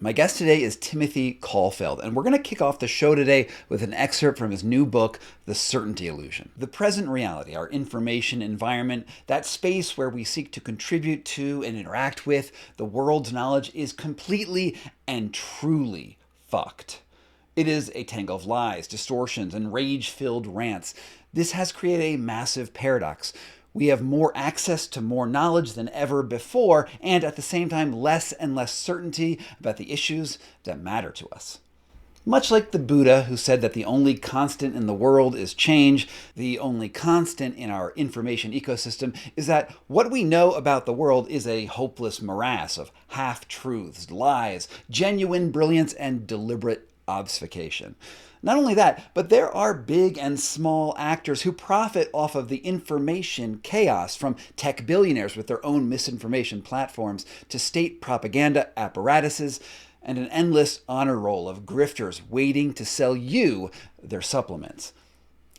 My guest today is Timothy Caulfield, and we're going to kick off the show today with an excerpt from his new book, The Certainty Illusion. The present reality, our information environment, that space where we seek to contribute to and interact with the world's knowledge, is completely and truly fucked. It is a tangle of lies, distortions, and rage-filled rants. This has created a massive paradox. We have more access to more knowledge than ever before, and at the same time, less and less certainty about the issues that matter to us. Much like the Buddha, who said that the only constant in the world is change, the only constant in our information ecosystem is that what we know about the world is a hopeless morass of half-truths, lies, genuine brilliance, and deliberate obfuscation. Not only that, but there are big and small actors who profit off of the information chaos, from tech billionaires with their own misinformation platforms to state propaganda apparatuses and an endless honor roll of grifters waiting to sell you their supplements.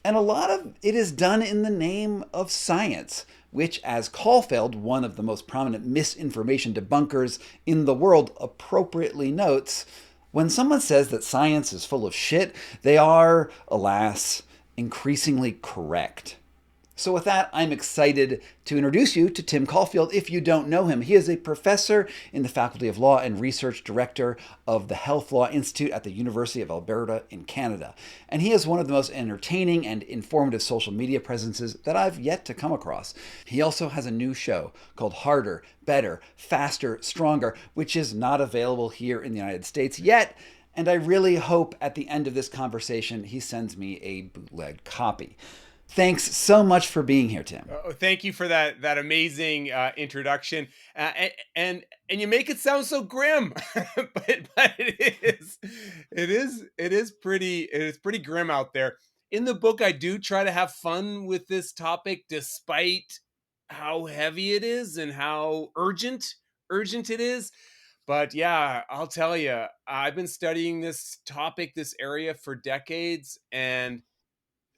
And a lot of it is done in the name of science, which, as Caulfield, one of the most prominent misinformation debunkers in the world, appropriately notes, when someone says that science is full of shit, they are, alas, increasingly correct. So with that, I'm excited to introduce you to Tim Caulfield if you don't know him. He is a professor in the Faculty of Law and research director of the Health Law Institute at the University of Alberta in Canada. And he is one of the most entertaining and informative social media presences that I've yet to come across. He also has a new show called Harder, Better, Faster, Stronger, which is not available here in the United States yet. And I really hope at the end of this conversation, he sends me a bootleg copy. Thanks so much for being here, Tim. Thank you for that amazing introduction, and you make it sound so grim, but it is pretty grim out there. In the book, I do try to have fun with this topic, despite how heavy it is and how urgent it is. But yeah, I'll tell you, I've been studying this topic, this area, for decades, and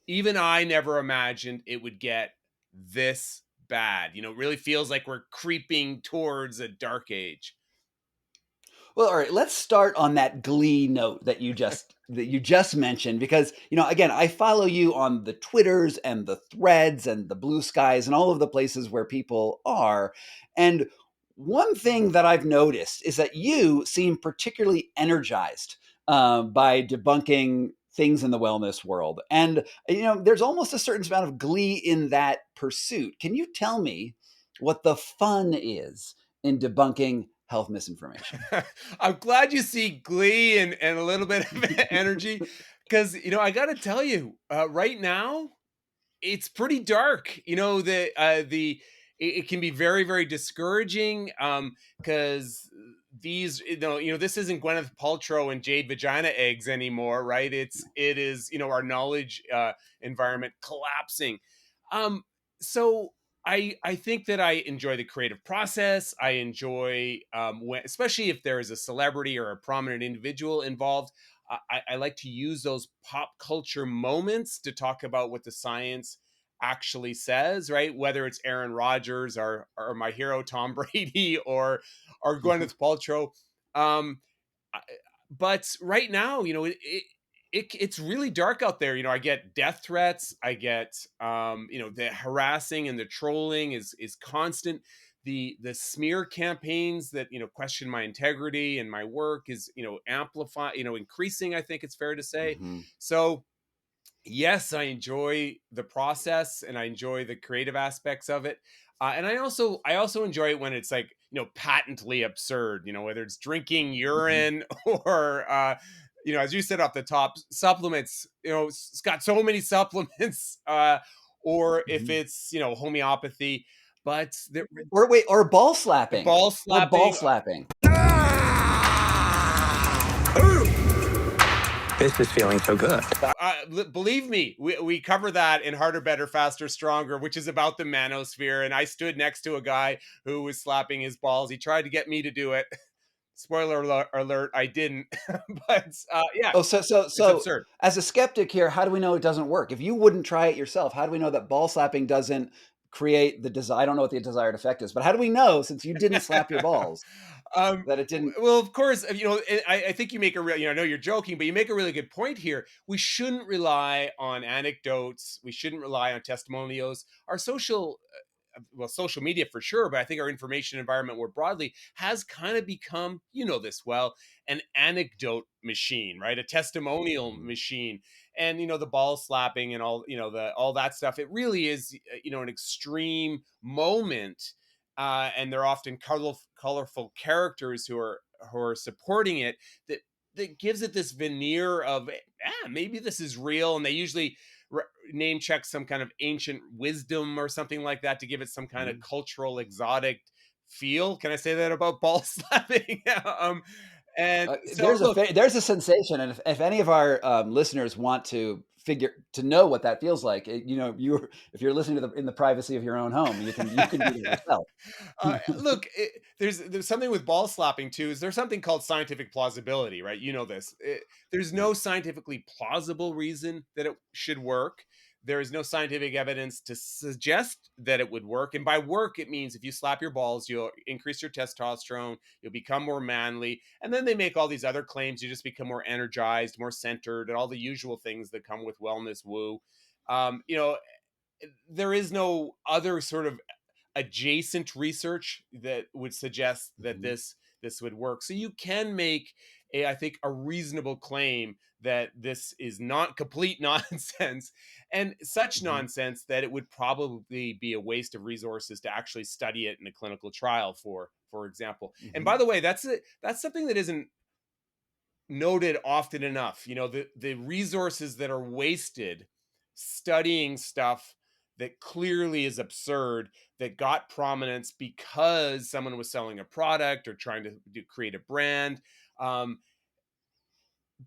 even I never imagined it would get this bad. It really feels like we're creeping towards a dark age. Well, all right, let's start on that glee note that you just mentioned, because again, I follow you on the Twitters and the Threads and the Blue Skies and all of the places where people are. And one thing that I've noticed is that you seem particularly energized by debunking things in the wellness world. And there's almost a certain amount of glee in that pursuit. Can you tell me what the fun is in debunking health misinformation? I'm glad you see glee and a little bit of energy, because I got to tell you, right now it's pretty dark. It can be very, very discouraging, because this isn't Gwyneth Paltrow and Jade vagina eggs anymore, right? It is our knowledge environment collapsing. So I think that I enjoy the creative process. I enjoy, especially if there is a celebrity or a prominent individual involved. I like to use those pop culture moments to talk about what the science actually says, right? Whether it's Aaron Rodgers or my hero Tom Brady or Gwyneth Paltrow. Um, but right now, it's really dark out there. I get death threats. I get, the harassing and the trolling is constant. The smear campaigns that, question my integrity and my work is, increasing, I think it's fair to say. Mm-hmm. So yes, I enjoy the process and I enjoy the creative aspects of it. And I also enjoy it when it's like, patently absurd, whether it's drinking urine or, as you said off the top, supplements, it's got so many supplements, or if it's, homeopathy, but Or ball slapping. ball Or ball slapping. slapping. This is feeling so good. Believe me, we cover that in Harder, Better, Faster, Stronger, which is about the manosphere. And I stood next to a guy who was slapping his balls. He tried to get me to do it. Spoiler alert, I didn't. But yeah, Oh, so it's absurd. as a skeptic here, how do we know it doesn't work? If you wouldn't try it yourself, how do we know that ball slapping doesn't create the desire? I don't know what the desired effect is, but how do we know, since you didn't slap your balls? that it didn't. Well, of course, I think you make a real, I know you're joking, but you make a really good point here. We shouldn't rely on anecdotes. We shouldn't rely on testimonials. Our social media for sure, but I think our information environment more broadly has kind of become, this well, an anecdote machine, right? A testimonial Mhm. machine. And the ball slapping and all, the all that stuff. It really is, an extreme moment. And they're often colorful characters who are supporting it, that gives it this veneer of, maybe this is real. And they usually name check some kind of ancient wisdom or something like that to give it some kind of Mhm. cultural exotic feel. Can I say that about ball slapping? And so look, There's a sensation, and if any of our listeners want to know what that feels like, if you're listening to in the privacy of your own home, you can do that yourself. look, there's something with ball slapping too. Is there's something called scientific plausibility, right? You know this. There's Yeah. no scientifically plausible reason that it should work. There is no scientific evidence to suggest that it would work. And by work, it means if you slap your balls, you'll increase your testosterone, you'll become more manly. And then they make all these other claims. You just become more energized, more centered, and all the usual things that come with wellness woo. Um, you know, there is no other sort of adjacent research that would suggest that Mhm. this would work. So you can make I think a reasonable claim that this is not complete nonsense, and such Mhm. nonsense that it would probably be a waste of resources to actually study it in a clinical trial, for example. And by Mhm. the way, that's something that isn't noted often enough. The resources that are wasted studying stuff that clearly is absurd, that got prominence because someone was selling a product or trying to create a brand. Um,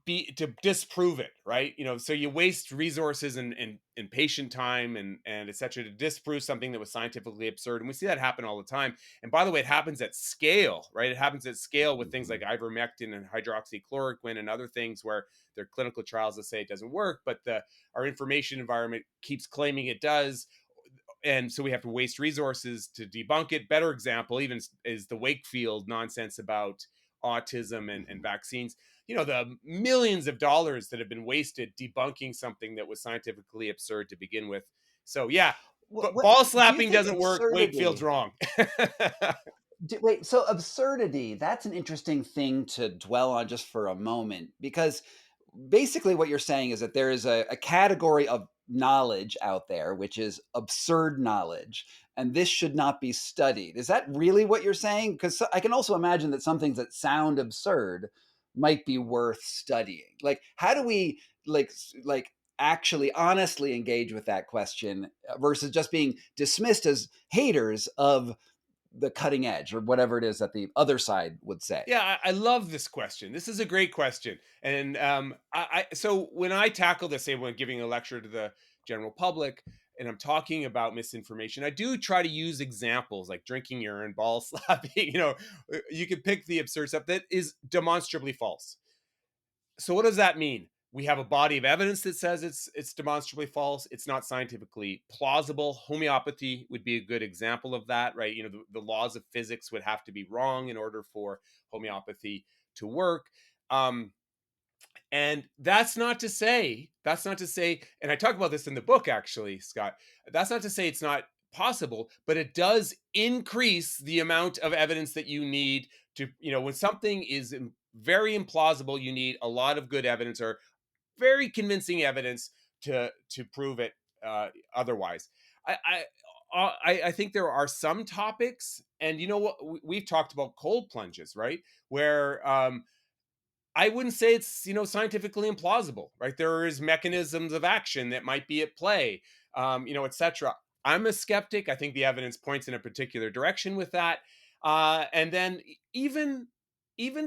be to disprove it, right? So you waste resources and patient time and etc. to disprove something that was scientifically absurd, and we see that happen all the time. And by the way, it happens at scale, right? It happens at scale with things like Mhm. ivermectin and hydroxychloroquine and other things where there are clinical trials that say it doesn't work, but the our information environment keeps claiming it does, and so we have to waste resources to debunk it. Better example even is the Wakefield nonsense about autism and Mhm. vaccines. The millions of dollars that have been wasted debunking something that was scientifically absurd to begin with. So yeah, but What ball do you slapping think doesn't work. Wakefield's absurdity? wrong. Wait, so absurdity, that's an interesting thing to dwell on just for a moment, because basically what you're saying is that there is a category of knowledge out there, which is absurd knowledge, and this should not be studied. Is that really what you're saying? Because I can also imagine that some things that sound absurd might be worth studying. Like, how do we like actually honestly engage with that question versus just being dismissed as haters of the cutting edge or whatever it is that the other side would say? Yeah, I love this question. This is a great question. And so when I tackle this, say when giving a lecture to the general public, and I'm talking about misinformation, I do try to use examples like drinking urine, ball slapping. You can pick the absurd stuff that is demonstrably false. So what does that mean? We have a body of evidence that says it's demonstrably false. It's not scientifically plausible. Homeopathy would be a good example of that, right? The laws of physics would have to be wrong in order for homeopathy to work. Um, and that's not to say, and I talk about this in the book actually, Scott. That's not to say it's not possible, but it does increase the amount of evidence that you need to, when something is very implausible, you need a lot of good evidence or very convincing evidence to prove it otherwise. I, I I think there are some topics, and you know what, we've talked about cold plunges, right? Where I wouldn't say it's scientifically implausible, right? There is mechanisms of action that might be at play, etc. I'm a skeptic. I think the evidence points in a particular direction with that, and then even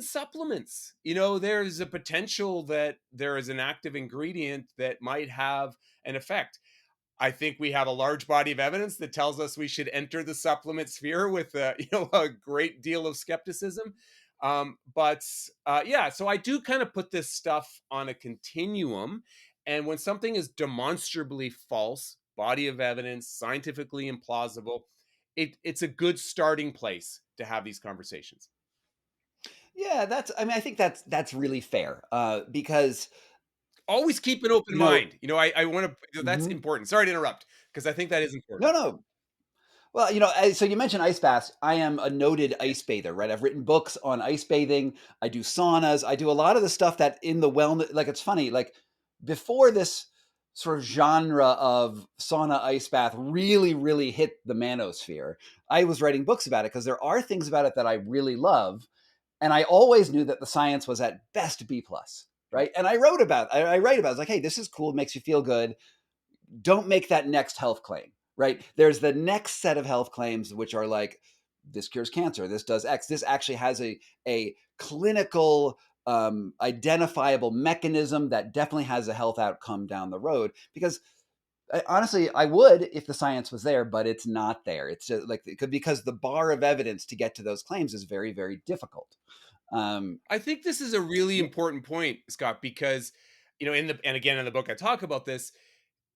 supplements. There's a potential that there is an active ingredient that might have an effect. I think we have a large body of evidence that tells us we should enter the supplement sphere with a great deal of skepticism. But yeah, so I do kind of put this stuff on a continuum. And when something is demonstrably false, body of evidence, scientifically implausible, it's a good starting place to have these conversations. Yeah, I mean, I think that's really fair, because, Always keep an open you know mind. I want to. That's mhm. important. Sorry to interrupt, because I think that is No, important. no. Well, so you mentioned ice baths. I am a noted ice bather, right? I've written books on ice bathing. I do saunas. I do a lot of the stuff that in the wellness, like it's funny, like before this sort of genre of sauna ice bath really, really hit the manosphere, I was writing books about it because there are things about it that I really love. And I always knew that the science was at best B plus, right? And I write about, it's like, hey, this is cool. It makes you feel good. Don't make that next health claim, right? There's the next set of health claims, which are like, this cures cancer, this does X, this actually has a clinical, identifiable mechanism that definitely has a health outcome down the road. Because honestly, I would if the science was there, but it's not there. It's just like, because the bar of evidence to get to those claims is very, very difficult. Um, I think this is a really important point, Scott, because and again in the book I talk about this.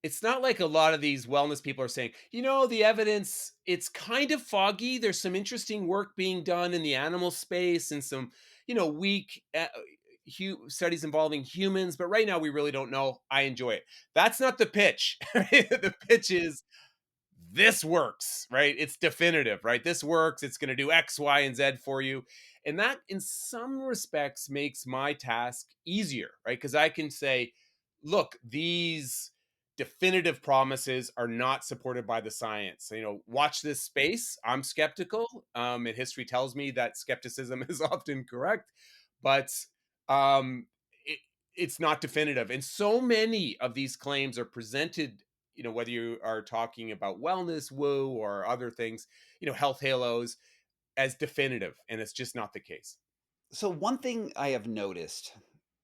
It's not like a lot of these wellness people are saying, the evidence, it's kind of foggy. There's some interesting work being done in the animal space and some, weak studies involving humans, but right now we really don't know. I enjoy it. That's not the pitch. The pitch is this works, right? It's definitive, right? This works. It's going to do X, Y, and Z for you. And that, in some respects, makes my task easier, right? Because I can say, look, these definitive promises are not supported by the science. Watch this space. I'm skeptical. And history tells me that skepticism is often correct, but um, it, it's not definitive. And so many of these claims are presented, whether you are talking about wellness, woo, or other things, health halos, as definitive, and it's just not the case. so one thing I have noticed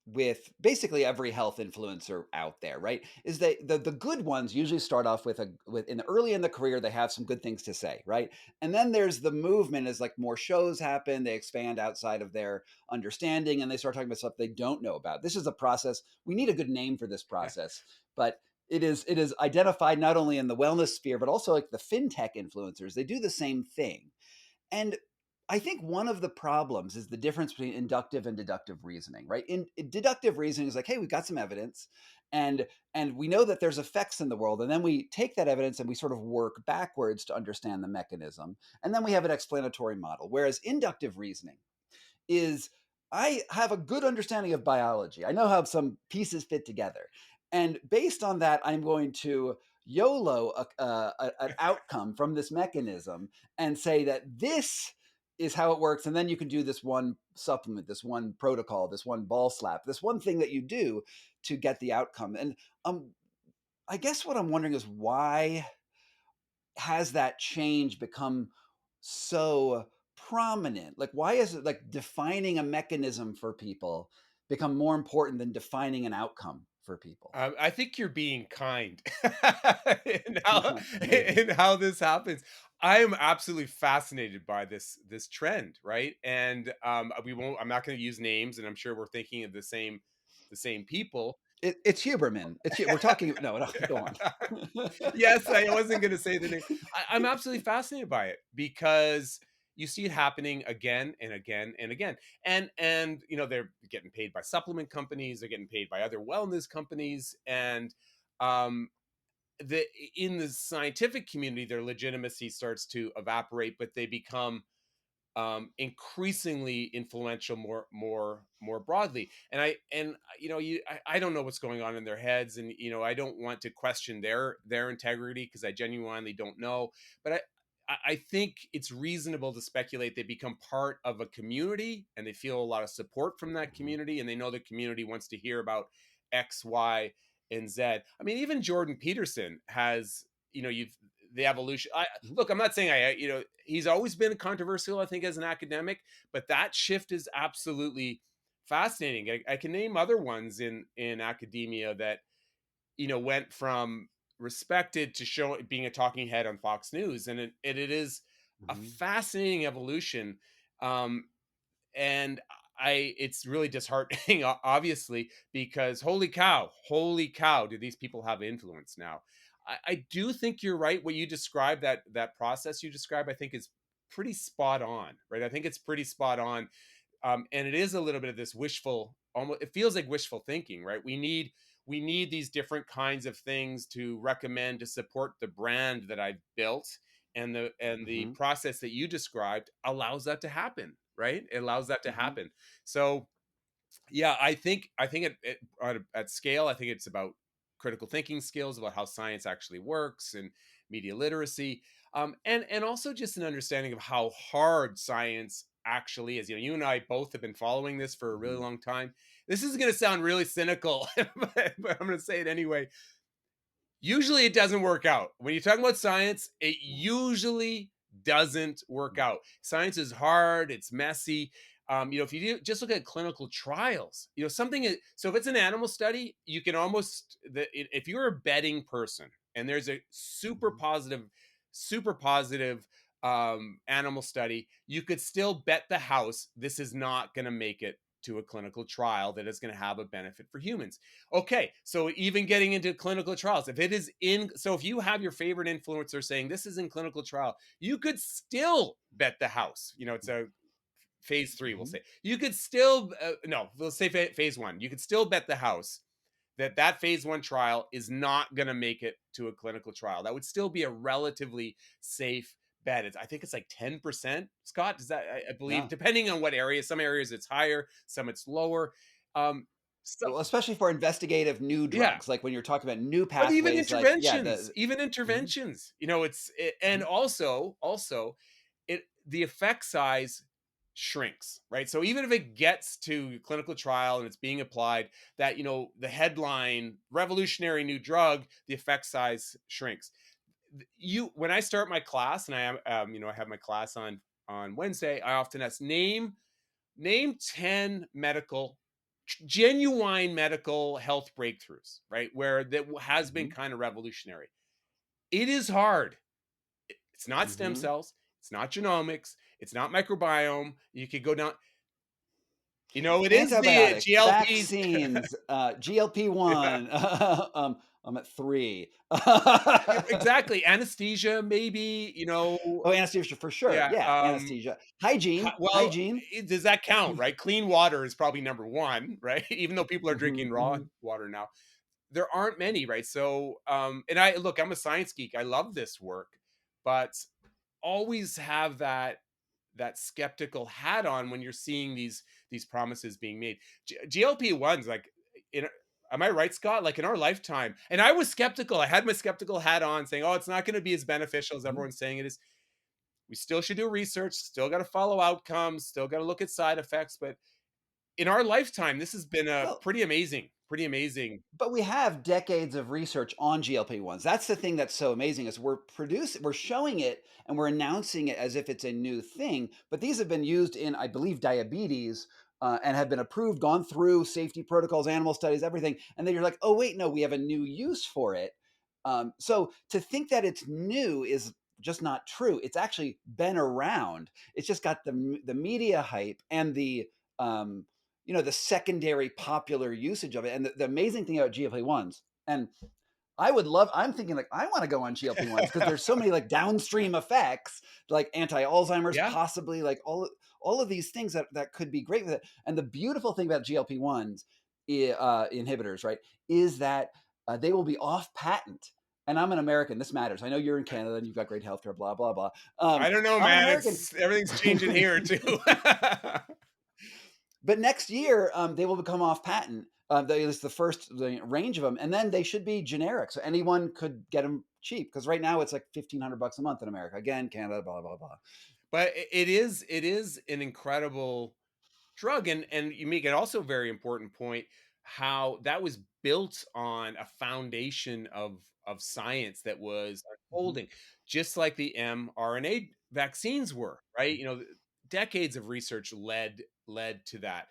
with basically every health influencer out there, right, is that the good ones usually start off with in early in the career they have some good things to say, right? And then there's the movement as like more shows happen, they expand outside of their understanding and they start talking about stuff they don't know about. This is a process. We need a good name for this process, but it is identified not only in the wellness sphere but also like the fintech influencers. They do the same thing. And I think one of the problems is the difference between inductive and deductive reasoning, right? In deductive reasoning is like, hey, we've got some evidence, and we know that there's effects in the world, and then we take that evidence and we sort of work backwards to understand the mechanism, and then we have an explanatory model. Whereas inductive reasoning is, I have a good understanding of biology. I know how some pieces fit together. And based on that, I'm going to YOLO an outcome from this mechanism and say that this is how it works. And then you can do this one supplement, this one protocol, this one ball slap, this one thing that you do to get the outcome. And I guess what I'm wondering is, why has that change become so prominent? Like, why is it like defining a mechanism for people become more important than defining an outcome for people? I think you're being kind in how Maybe. this happens. I am absolutely fascinated by this trend, right? And we won't. I'm not going to use names, and I'm sure we're thinking of the same people. It's Huberman. We're talking. No, no, go on. Yes, I wasn't going to say the name. I'm absolutely fascinated by it because you see it happening again and again and again, and they're getting paid by supplement companies, they're getting paid by other wellness companies, and um, the in the scientific community, their legitimacy starts to evaporate, but they become increasingly influential more broadly. And I don't know what's going on in their heads, and I don't want to question their integrity because I genuinely don't know. But I think it's reasonable to speculate they become part of a community and they feel a lot of support from that Mhm, community, and they know the community wants to hear about X, Y, and Z. I mean, even Jordan Peterson has, you've the evolution. mhm, Look, I'm not saying he's always been controversial, I think, as an academic, but that shift is absolutely fascinating. I can name other ones in academia that went from respected to being a talking head on Fox News, and it is a mhm. fascinating evolution. Um, and it's really disheartening, obviously, because holy cow, do these people have influence now? I do think you're right. What you described, that process you described, I think is pretty spot on, right? I think it's pretty spot on. and it is a little bit of this wishful, almost it feels like wishful thinking, right? We need these different kinds of things to recommend to support the brand that I've built, and the Hmm. process that you described allows that to happen, right? It allows that to Hmm. happen. So yeah, I think at scale, I think it's about critical thinking skills, about how science actually works, and media literacy, and also just an understanding of how hard science actually is. You and I both have been following this for a really Hmm. long time. This is going to sound really cynical, but I'm going to say it anyway. Usually it doesn't work out. When you're talking about science, it usually doesn't work out. Science is hard, it's messy. If you just look at clinical trials, so if it's an animal study, you can if you're a betting person and there's a Hmm. super positive animal study, you could still bet the house this is not going to make it to a clinical trial that is going to have a benefit for humans. Okay, so even getting into clinical trials, if you have your favorite influencer saying this is in clinical trial, you could still bet the house. It's a phase 3, we'll Hmm. say. You could still, no, let's say phase 1. You could still bet the house that phase 1 trial is not going to make it to a clinical trial. That would still be a relatively safe bet. I think it's like 10%. Scott, does that, I believe, Yeah. depending on what area, some areas it's higher, some it's lower. Um, so, Well, especially for investigative new yeah, drugs, like when you're talking about new but even pathways, like yeah, interventions, Mhm. and Mhm. also the effect size shrinks, right? So even if it gets to clinical trial and it's being applied, that the headline revolutionary new drug, the effect size shrinks. You When I start my class, and I am I have my class on Wednesday, I often ask, name 10 genuine medical health breakthroughs, right? Where that has been Mhm. kind of revolutionary. It is hard. It's not stem Mhm. cells, it's not genomics, it's not microbiome. You could go down, it is the Antibiotics, GLPs. vaccines, GLP-1. I'm at 3. Exactly. Anesthesia, maybe, Oh, anesthesia for sure. yeah. Yeah, anesthesia. Hygiene, Well, hygiene. does that count, right? Clean water is probably number one, right? Even though people are Mhm. drinking raw Mhm. water now, there aren't many, right? So, and I'm a science geek. I love this work, but always have that skeptical hat on when you're seeing these promises being made. GLP-1s, like, in am I right, Scott? Like, in our lifetime, and I was skeptical. I had my skeptical hat on, saying, "Oh, it's not going to be as beneficial as Mhm. everyone's saying it is." We still should do research. Still got to follow outcomes. Still got to look at side effects. But in our lifetime, this has been a Well, pretty amazing. Pretty amazing. but we have decades of research on GLP-1s. That's the thing that's so amazing is we're showing it and we're announcing it as if it's a new thing. But these have been used in, I believe, diabetes and have been approved, gone through safety protocols, animal studies, everything. And then you're like, oh wait, no, we have a new use for it. So to think that it's new is just not true. It's actually been around. It's just got the media hype and um, the secondary popular usage of it. And the amazing thing about GLP-1s, and I'm thinking like, I want to go on GLP-1s because there's so many like downstream effects, like anti-Alzheimer's, Yeah. possibly like all of these things that could be great with it. And the beautiful thing about GLP-1s inhibitors, right, is that they will be off patent. And I'm an American. This matters. I know you're in Canada and you've got great healthcare, blah, blah, blah. I don't know, I'm an man. American. It's everything's changing here too. But next year, they will become off patent. It's the first range of them, and then they should be generic, so anyone could get them cheap. Because right now it's like $1,500 a month in America. Again, Canada, blah blah blah. But it is an incredible drug, and you make it also a very important point how that was built on a foundation of science that was Hmm. unfolding, just like the mRNA vaccines were, right? Decades of research led to that,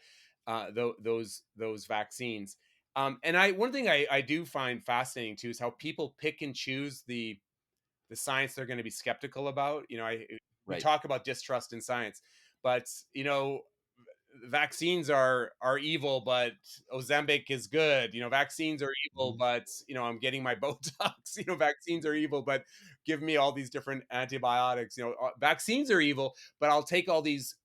those vaccines. And one thing I do find fascinating too is how people pick and choose the science they're going to be skeptical about. We Right. talk about distrust in science, but vaccines are evil, but Ozempic is good. Vaccines are evil, Hmm. but I'm getting my Botox. Vaccines are evil, but give me all these different antibiotics. Vaccines are evil, but I'll take all these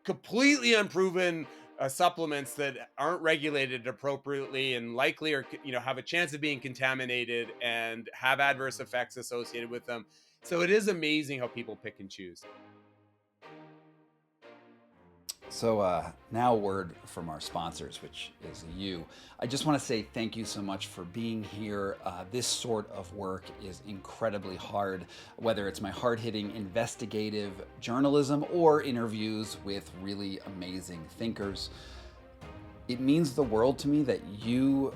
completely unproven supplements that aren't regulated appropriately and likely are, have a chance of being contaminated and have adverse effects associated with them. So it is amazing how people pick and choose. So now a word from our sponsors, which is you. I just want to say thank you so much for being here. This sort of work is incredibly hard, whether it's my hard-hitting investigative journalism or interviews with really amazing thinkers. It means the world to me that you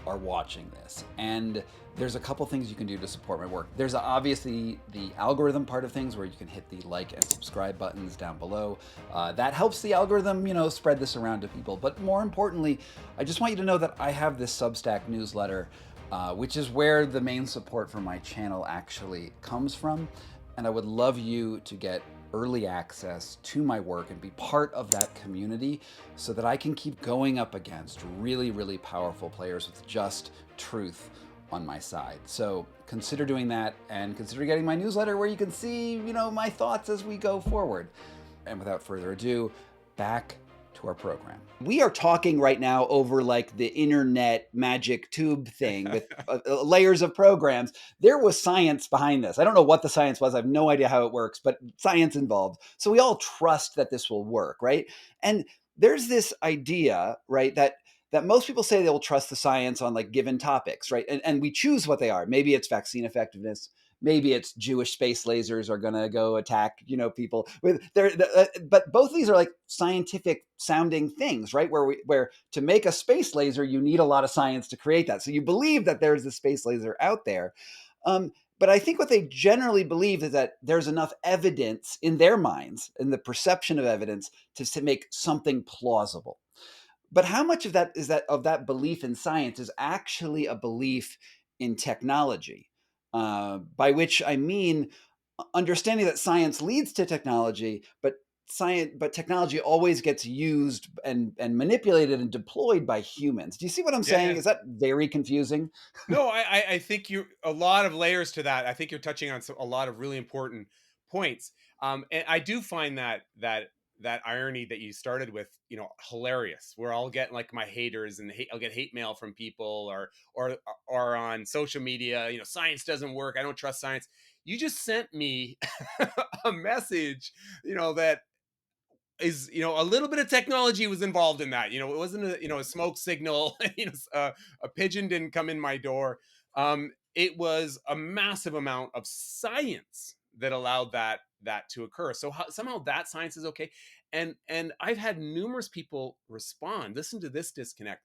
are watching this. And there's a couple things you can do to support my work. There's obviously the algorithm part of things where you can hit the like and subscribe buttons down below. That helps the algorithm, spread this around to people. But more importantly, I just want you to know that I have this Substack newsletter, which is where the main support for my channel actually comes from. And I would love you to get early access to my work and be part of that community so that I can keep going up against really, really powerful players with just truth on my side. So consider doing that and consider getting my newsletter where you can see, my thoughts as we go forward. And without further ado, back to our program. We are talking right now over like the internet magic tube thing with layers of programs. There was science behind this. I don't know what the science was. I have no idea how it works, but science involved. So we all trust that this will work, right? And there's this idea, right, that most people say they'll trust the science on like given topics, right? And we choose what they are. Maybe it's vaccine effectiveness. Maybe it's Jewish space lasers are going to go attack, people. But both of these are like scientific sounding things, right? Where to make a space laser, you need a lot of science to create that. So you believe that there's a space laser out there. But I think what they generally believe is that there's enough evidence in their minds, in the perception of evidence, to make something plausible. But how much of that belief in science is actually a belief in technology? By which I mean understanding that science leads to technology, but technology always gets used and manipulated and deployed by humans. Do you see what I'm Yeah, saying? yeah. Is that very confusing? No, I think you a lot of layers to that. I think you're touching on a lot of really important points. And I do find that irony that you started with, hilarious. Where I'll get like my haters and I'll get hate mail from people or on social media. Science doesn't work. I don't trust science. You just sent me a message, that is a little bit of technology was involved in that. It wasn't a smoke signal. A pigeon didn't come in my door. It was a massive amount of science that allowed that to occur. So somehow that science is okay. And I've had numerous people respond, listen to this disconnect.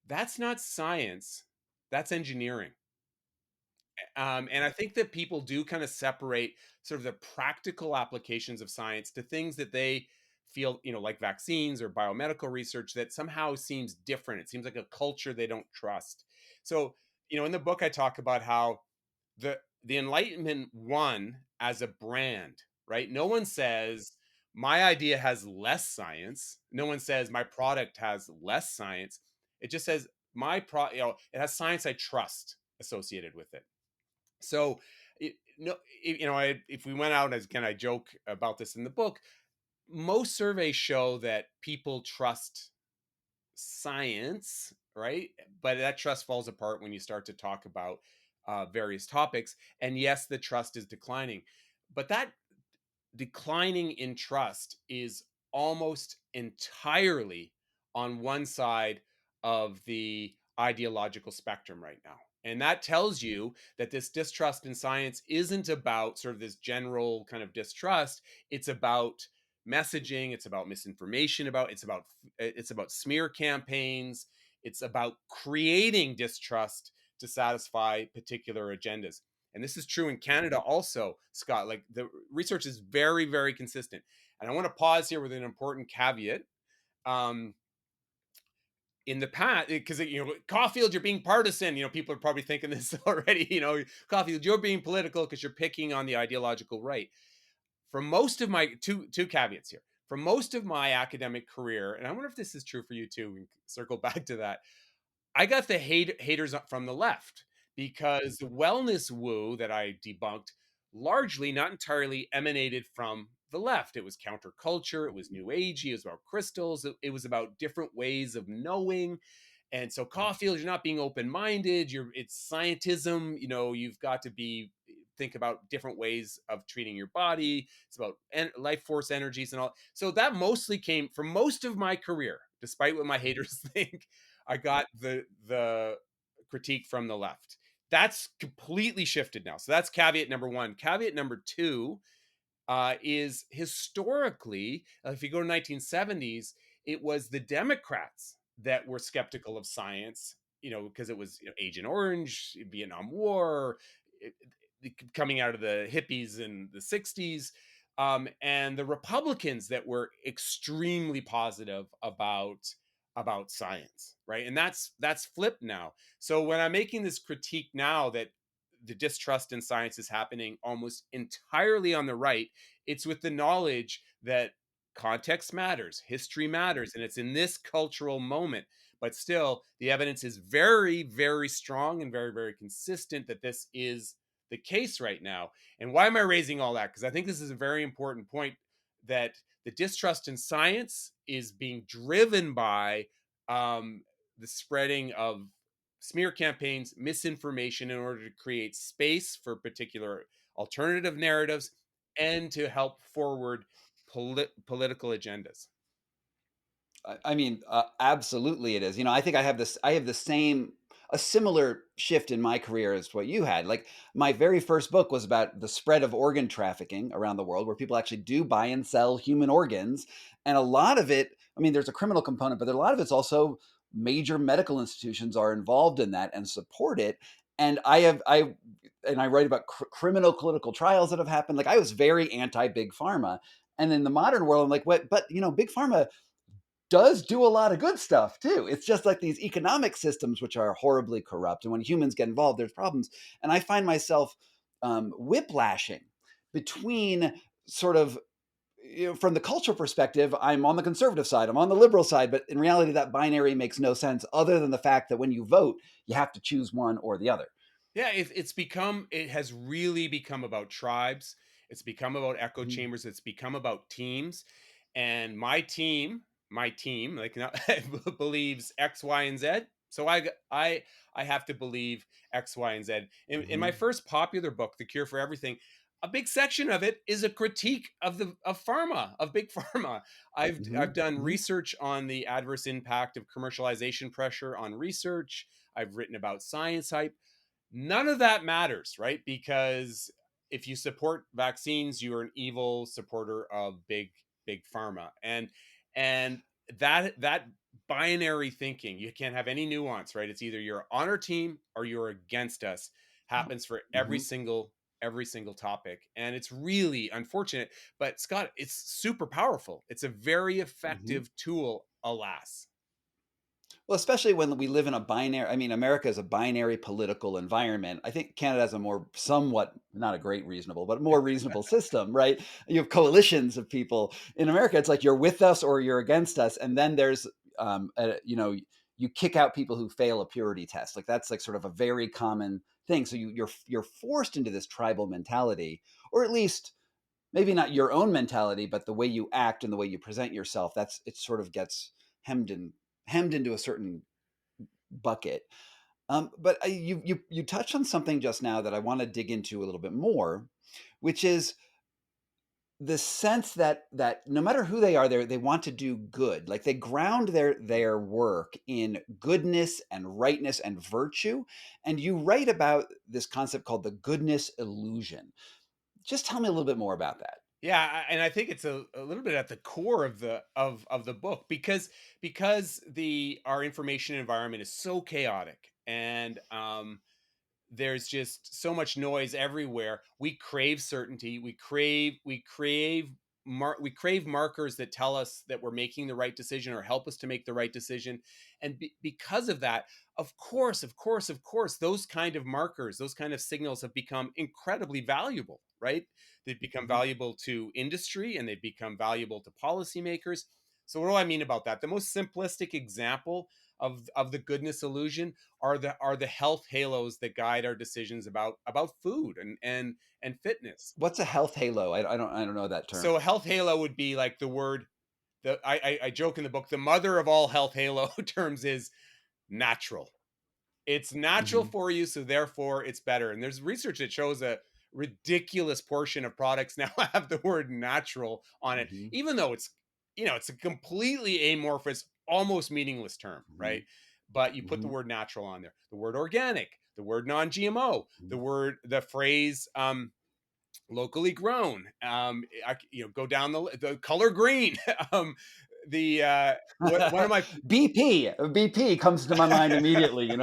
That's not science, that's engineering. And I think that people do kind of separate sort of the practical applications of science to things that they feel, like vaccines or biomedical research that somehow seems different. It seems like a culture they don't trust. So, in the book, I talk about how the Enlightenment won as a brand, right? No one says my idea has less science. No one says my product has less science. It just says it has science I trust associated with it. So, no, if we went out, as again, I joke about this in the book, most surveys show that people trust science, right? But that trust falls apart when you start to talk about various topics. And yes, the trust is declining, but that declining in trust is almost entirely on one side of the ideological spectrum right now. And that tells you that this distrust in science isn't about sort of this general kind of distrust. It's about messaging, it's about misinformation, it's about smear campaigns, it's about creating distrust to satisfy particular agendas. And this is true in Canada also, Scott. Like the research is very, very consistent. And I want to pause here with an important caveat. Um, in the past, because Caulfield, you're being partisan. People are probably thinking this already. Caulfield, you're being political because you're picking on the ideological right. For most of my two caveats here. For most of my academic career, and I wonder if this is true for you too. We can circle back to that. I got the haters from the left because the wellness woo that I debunked largely, not entirely, emanated from the left. It was counterculture, it was new agey, it was about crystals, it was about different ways of knowing. And so Caulfield, you're not being open-minded, it's scientism, you've got to think about different ways of treating your body. It's about life force energies and all. So that mostly came from most of my career, despite what my haters think. I got the critique from the left. That's completely shifted now. So that's caveat number one. Caveat number two is historically, if you go to 1970s, it was the Democrats that were skeptical of science, because it was Agent Orange, Vietnam War, coming out of the hippies in the 60s, and the Republicans that were extremely positive about science, right? And that's flipped now. So when I'm making this critique now that the distrust in science is happening almost entirely on the right, it's with the knowledge that context matters, history matters, and it's in this cultural moment. But still, the evidence is very, very strong and very, very consistent that this is the case right now. And why am I raising all that? Because I think this is a very important point, that the distrust in science is being driven by the spreading of smear campaigns, misinformation, in order to create space for particular alternative narratives and to help forward political agendas. I mean, absolutely it is. I think I have a similar shift in my career as what you had. Like, my very first book was about the spread of organ trafficking around the world, where people actually do buy and sell human organs. And a lot of it, I mean, there's a criminal component, but a lot of it's also major medical institutions are involved in that and support it. And I write about criminal clinical trials that have happened. Like, I was very anti big pharma. And in the modern world, I'm like, what? But big pharma does do a lot of good stuff too. It's just like these economic systems, which are horribly corrupt. And when humans get involved, there's problems. And I find myself whiplashing between sort of, from the cultural perspective, I'm on the conservative side, I'm on the liberal side. But in reality, that binary makes no sense, other than the fact that when you vote, you have to choose one or the other. Yeah, it has really become about tribes. It's become about echo chambers. It's become about teams. And my team, like, not, believes X, Y, and Z. So I have to believe X, Y, and Z. In my first popular book, The Cure for Everything, a big section of it is a critique of big pharma. I've done research on the adverse impact of commercialization pressure on research. I've written about science hype. None of that matters, right? Because if you support vaccines, you are an evil supporter of big pharma. And that binary thinking, you can't have any nuance, right? It's either you're on our team or you're against us, happens for every single topic. And it's really unfortunate. But Scott, it's super powerful. It's a very effective tool, alas. Well, especially when we live in America is a binary political environment. I think Canada has a somewhat, not a great reasonable, but more reasonable system, right? You have coalitions of people. In America, it's like you're with us or you're against us. And then there's, you kick out people who fail a purity test. Like, that's like sort of a very common thing. So you're forced into this tribal mentality, or at least maybe not your own mentality, but the way you act and the way you present yourself. It sort of gets hemmed into a certain bucket. But you touched on something just now that I want to dig into a little bit more, which is the sense that no matter who they are, they want to do good. Like, they ground their work in goodness and rightness and virtue. And you write about this concept called the goodness illusion. Just tell me a little bit more about that. Yeah, and I think it's a little bit at the core of the book, because the our information environment is so chaotic, and there's just so much noise everywhere. We crave certainty. We crave markers that tell us that we're making the right decision or help us to make the right decision. And because of that, of course, those kind of markers, those kind of signals have become incredibly valuable, right? They've become Mhm. valuable to industry and they've become valuable to policymakers. So what do I mean about that? The most simplistic example, of the goodness illusion are the health halos that guide our decisions about food and fitness. What's a health halo? I don't know that term. So a health halo would be like the word, I joke in the book, the mother of all health halo terms is natural. It's natural Hmm. for you, so therefore it's better. And there's research that shows a ridiculous portion of products now have the word natural on it, Hmm. even though it's a completely amorphous, almost meaningless term, Hmm. right? But you put the Hmm. word natural on there, the word organic, the word non-GMO, the phrase locally grown. Go down the color green. um, the one of my BP comes to my mind immediately,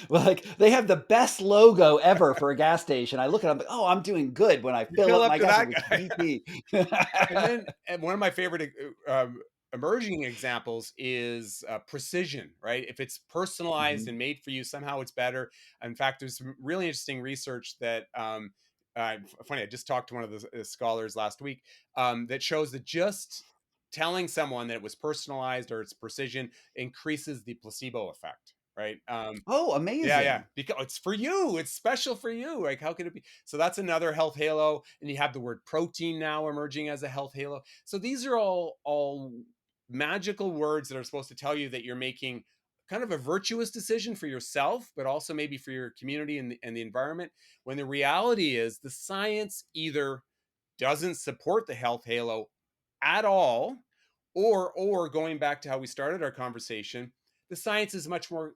like they have the best logo ever for a gas station. I look at it, I'm like, oh, I'm doing good when I you fill fill up up my to gas. that I'm like, guy. BP. And one of my favorite emerging examples is precision, right? If it's personalized Hmm. and made for you, somehow it's better. In fact, there's some really interesting research that funny, I just talked to one of the scholars last week, that shows that just telling someone that it was personalized or it's precision increases the placebo effect, right? Oh, Yeah, yeah. amazing. Because it's for you. It's special for you. Like, how could it be? So that's another health halo. And you have the word protein now emerging as a health halo. So these are all magical words that are supposed to tell you that you're making kind of a virtuous decision for yourself, but also maybe for your community and the environment. When the reality is the science either doesn't support the health halo at all, or going back to how we started our conversation, the science is much more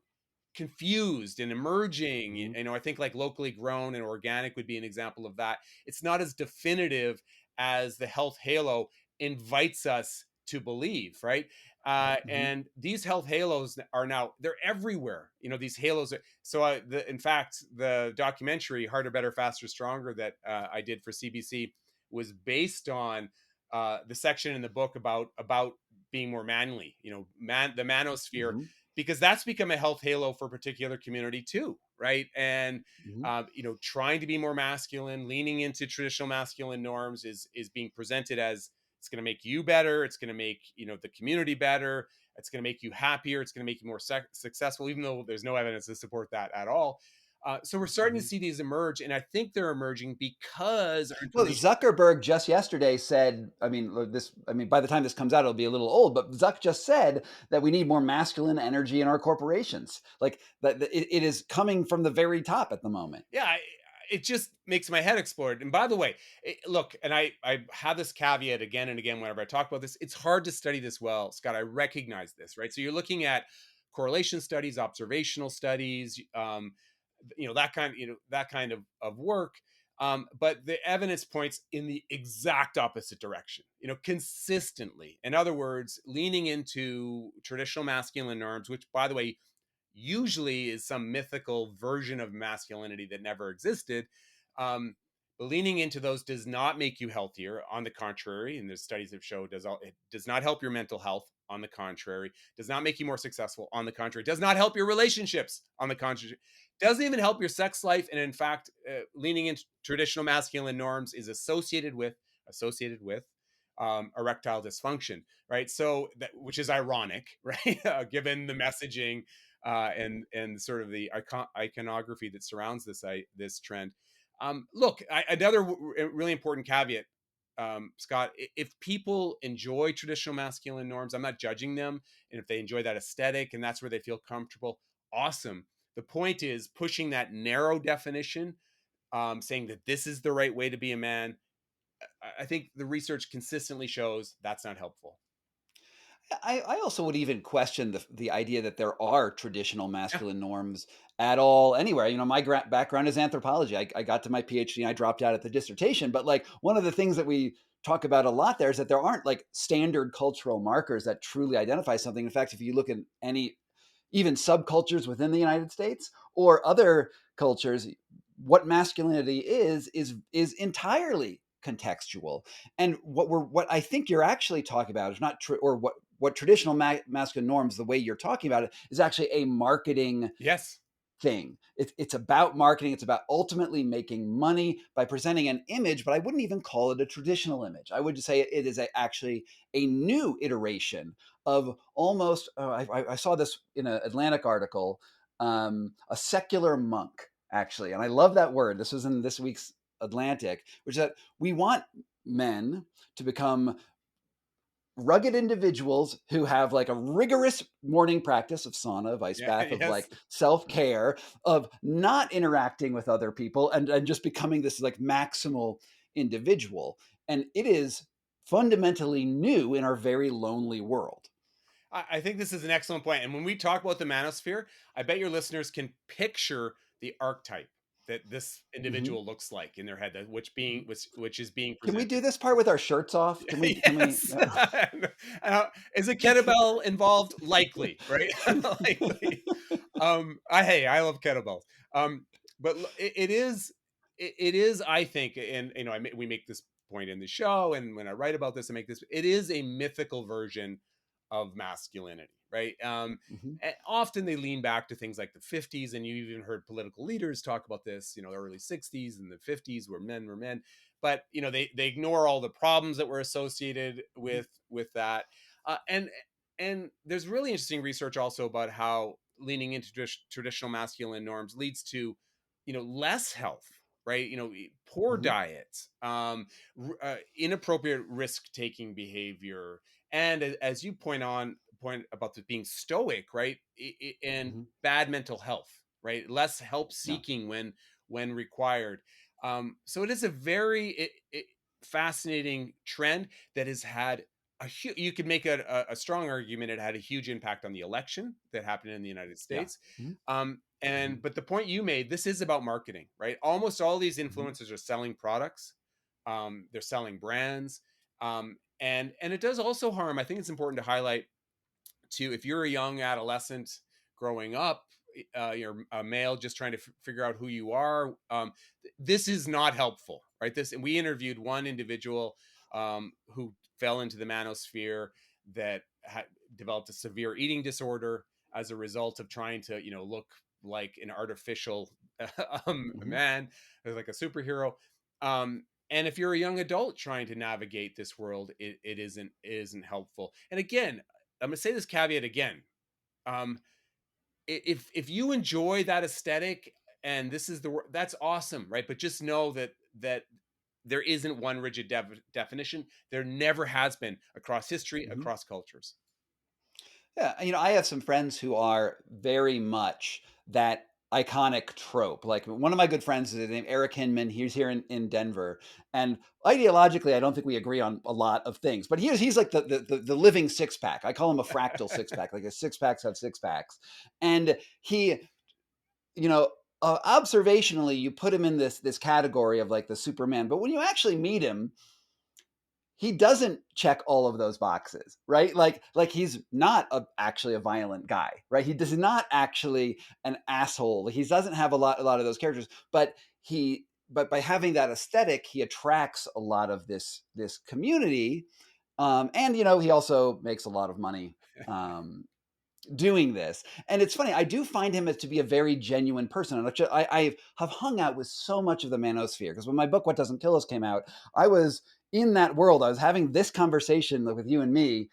confused and emerging. Hmm. I think like locally grown and organic would be an example of that. It's not as definitive as the health halo invites us to believe, right? Hmm. And these health halos are now, they're everywhere. These halos in fact, the documentary Harder, Better, Faster, Stronger that I did for CBC was based on the section in the book about being more manly, the manosphere, Hmm. because that's become a health halo for a particular community too, right? And Hmm. trying to be more masculine, leaning into traditional masculine norms is being presented as it's going to make you better, it's going to make the community better, it's going to make you happier, it's going to make you more successful, even though there's no evidence to support that at all. So we're starting to Hmm. see these emerge, and I think they're emerging because our Well, information. Zuckerberg just yesterday said, I mean, by the time this comes out, it'll be a little old, but Zuck just said that we need more masculine energy in our corporations. Like that, it is coming from the very top at the moment. Yeah, it just makes my head explode. And by the way, look, and I have this caveat again and again whenever I talk about this. It's hard to study this well, Scott. I recognize this, right? So you're looking at correlation studies, observational studies, that kind of work. But the evidence points in the exact opposite direction, consistently. In other words, leaning into traditional masculine norms, which, by the way, usually is some mythical version of masculinity that never existed. But leaning into those does not make you healthier. On the contrary, and the studies have shown it does not help your mental health. On the contrary, does not make you more successful. On the contrary, does not help your relationships. On the contrary, doesn't even help your sex life. And in fact, leaning into traditional masculine norms is associated with erectile dysfunction, right? So that, which is ironic, right? Given the messaging and sort of the iconography that surrounds this trend. Look, another really important caveat, Scott. If people enjoy traditional masculine norms, I'm not judging them, and if they enjoy that aesthetic and that's where they feel comfortable, awesome. The point is pushing that narrow definition, saying that this is the right way to be a man. I think the research consistently shows that's not helpful. I also would even question the idea that there are traditional Yeah. masculine norms at all anywhere. My background is anthropology. I got to my PhD and I dropped out at the dissertation. But like one of the things that we talk about a lot there is that there aren't like standard cultural markers that truly identify something. In fact, if you look at any even subcultures within the United States or other cultures, what masculinity is entirely contextual. And what I think you're actually talking about is not true, or what traditional masculine norms, the way you're talking about it, is actually a marketing Yes. thing. It's about marketing. It's about ultimately making money by presenting an image, but I wouldn't even call it a traditional image. I would say it is actually a new iteration of almost, I saw this in an Atlantic article, a secular monk, actually. And I love that word. This was in this week's Atlantic, which is that we want men to become rugged individuals who have like a rigorous morning practice of sauna, of ice Yeah. bath, of Yes. like self-care, of not interacting with other people, and just becoming this like maximal individual. And it is fundamentally new in our very lonely world. I think this is an excellent point. And when we talk about the manosphere, I bet your listeners can picture the archetype that this Mhm. individual looks like in their head, that which is being Can we do presented. this part with our shirts off? Can we Yes. Is a kettlebell involved? Likely, right? Likely. I love kettlebells. Um, but it is, I think, and we make this point in the show, and when I write about this, I make this. It is a mythical version of masculinity, right? Mhm. And often they lean back to things like the 50s, and you even heard political leaders talk about this, the early 60s and the 50s where men were men, but they ignore all the problems that were associated Mhm. with that. And there's really interesting research also about how leaning into traditional masculine norms leads to less health, right? Poor Mhm. diets, inappropriate risk taking behavior, and as you point about this being stoic, right? And Mhm. bad mental health, right? Less help Yeah. seeking when required. So it is a very fascinating trend that has had you could make a strong argument it had a huge impact on the election that happened in the United Yeah. States. Mhm. And Mhm. but the point you made, this is about marketing, right? Almost all these Mhm. influencers are selling products, they're selling brands, and it does also harm. I think it's important to highlight to if you're a young adolescent growing up, you're a male just trying to figure out who you are. This is not helpful, right? This, and we interviewed one individual who fell into the manosphere that had developed a severe eating disorder as a result of trying to, look like an artificial Mhm. man, like a superhero. And if you're a young adult trying to navigate this world, it isn't helpful. And again, I'm gonna say this caveat again. Um, if you enjoy that aesthetic and this is that's awesome, right? But just know that there isn't one rigid definition. There never has been across history, Mhm. across cultures. Yeah, I have some friends who are very much that iconic trope. Like one of my good friends is named Eric Hinman. He's here in Denver, and ideologically, I don't think we agree on a lot of things. But he's like the living six pack. I call him a fractal six pack. Like his six packs have six packs, and he, you know. Observationally, you put him in this category of like the Superman, but when you actually meet him, he doesn't check all of those boxes, right? Like he's not actually a violent guy, right? He does not actually an asshole. He doesn't have a lot of those characters, but by having that aesthetic, he attracts a lot of this community, and he also makes a lot of money doing this. And it's funny, I do find him to be a very genuine person. And I have hung out with so much of the manosphere because when my book What Doesn't Kill Us came out, I was in that world. I was having this conversation with you and me,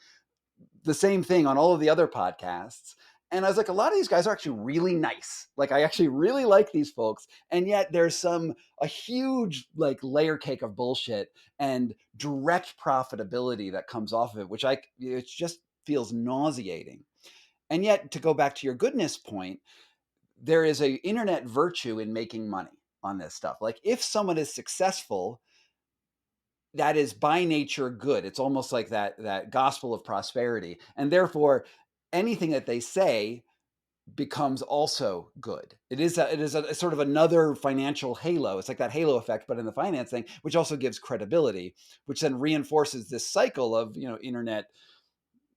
the same thing on all of the other podcasts. And I was like, a lot of these guys are actually really nice. Like, I actually really like these folks. And yet there's a huge like layer cake of bullshit and direct profitability that comes off of it, which it just feels nauseating. And yet, to go back to your goodness point, there is a internet virtue in making money on this stuff. Like if someone is successful, that is by nature good. It's almost like that gospel of prosperity. And therefore, anything that they say becomes also good. It is a sort of another financial halo. It's like that halo effect, but in the finance thing, which also gives credibility, which then reinforces this cycle of internet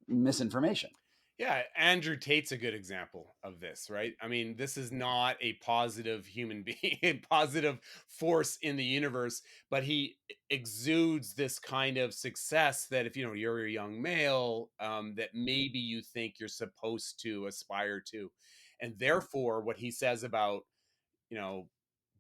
misinformation. Yeah, Andrew Tate's a good example of this, right? I mean, this is not a positive human being, a positive force in the universe, but he exudes this kind of success that if you're a young male, that maybe you think you're supposed to aspire to, and therefore, what he says about you know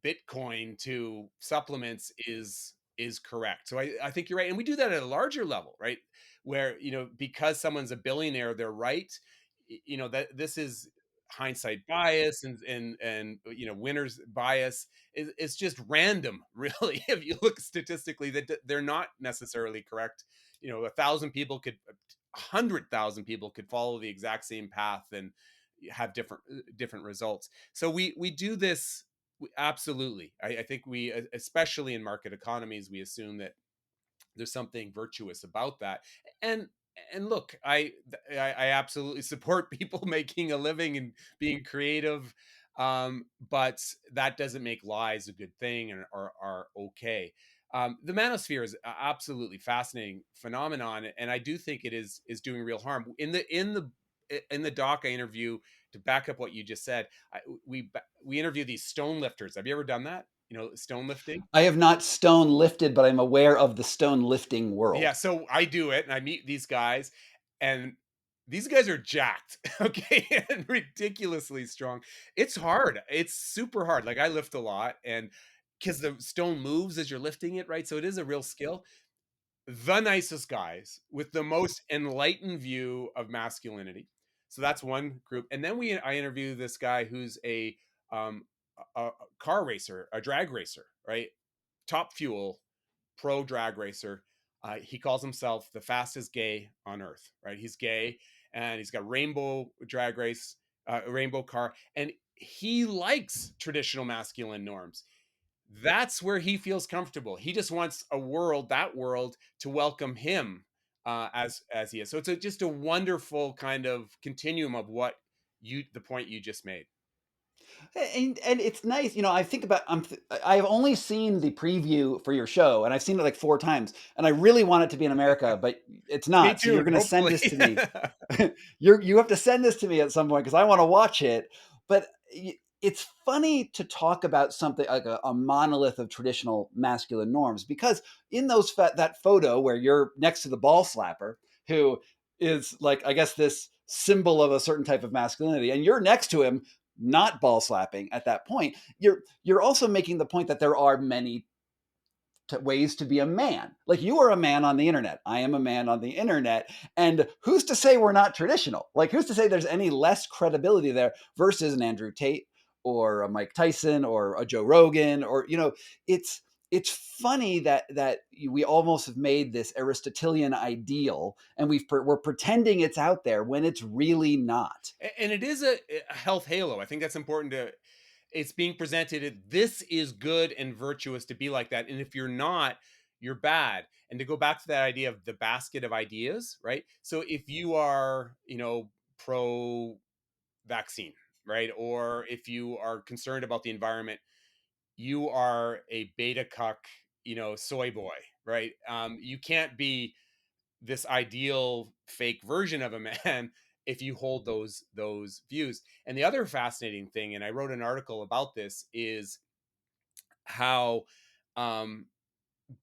Bitcoin to supplements is is correct. So I think you're right. And we do that at a larger level, right? Where, because someone's a billionaire, they're right. That this is hindsight bias and winners bias. It's just random, really. If you look statistically, that they're not necessarily correct. 100,000 people could follow the exact same path and have different results. So we do this. Absolutely. I think we, especially in market economies, we assume that there's something virtuous about that. And and look, I absolutely support people making a living and being creative, but that doesn't make lies a good thing and are okay. The manosphere is absolutely fascinating phenomenon, and I do think it is doing real harm. In the doc I interview, to back up what you just said, we interview these stone lifters. Have you ever done that? Stone lifting. I have not stone lifted, but I'm aware of the stone lifting Yeah, world. so I do it and I meet these guys, and these guys are jacked, okay, and ridiculously strong. It's hard. It's super hard. Like, I lift a lot, and because the stone moves as you're lifting it, right? So it is a real skill. The nicest guys with the most enlightened view of masculinity. So that's one group. And then I interview this guy who's um a car racer, a drag racer, right? Top fuel, pro drag racer. He calls himself the fastest gay on earth, right? He's gay and he's got rainbow drag race, rainbow car, and he likes traditional masculine norms. That's where he feels comfortable. He just wants that world, to welcome him as he is. So it's just a wonderful kind of continuum of the point you just made. And it's nice, I think about I've only seen the preview for your show, and I've seen it like 4 times, and I really want it to be in America, but it's Stay not. So you're tuned, going to send hopefully. this to me. You have to send this to me at some point because I want to watch it. But it's funny to talk about something like a monolith of traditional masculine norms, because in that photo where you're next to the ball slapper, who is like, I guess, this symbol of a certain type of masculinity, and you're next to him not ball slapping at that point, you're also making the point that there are many ways to be a man. Like, you are a man on the internet, I am a man on the internet, and who's to say we're not traditional? Like, who's to say there's any less credibility there versus an Andrew Tate or a Mike Tyson or a Joe Rogan, or it's funny that we almost have made this Aristotelian ideal, and we're pretending it's out there when it's really not. And it is a health halo. I think that's important to. It's being presented. This is good and virtuous to be like that, and if you're not, you're bad. And to go back to that idea of the basket of ideas, right? So if you are, pro vaccine, right, or if you are concerned about the environment, you are a beta cuck, soy boy, right? You can't be this ideal fake version of a man if you hold those views. And the other fascinating thing, and I wrote an article about this, is how um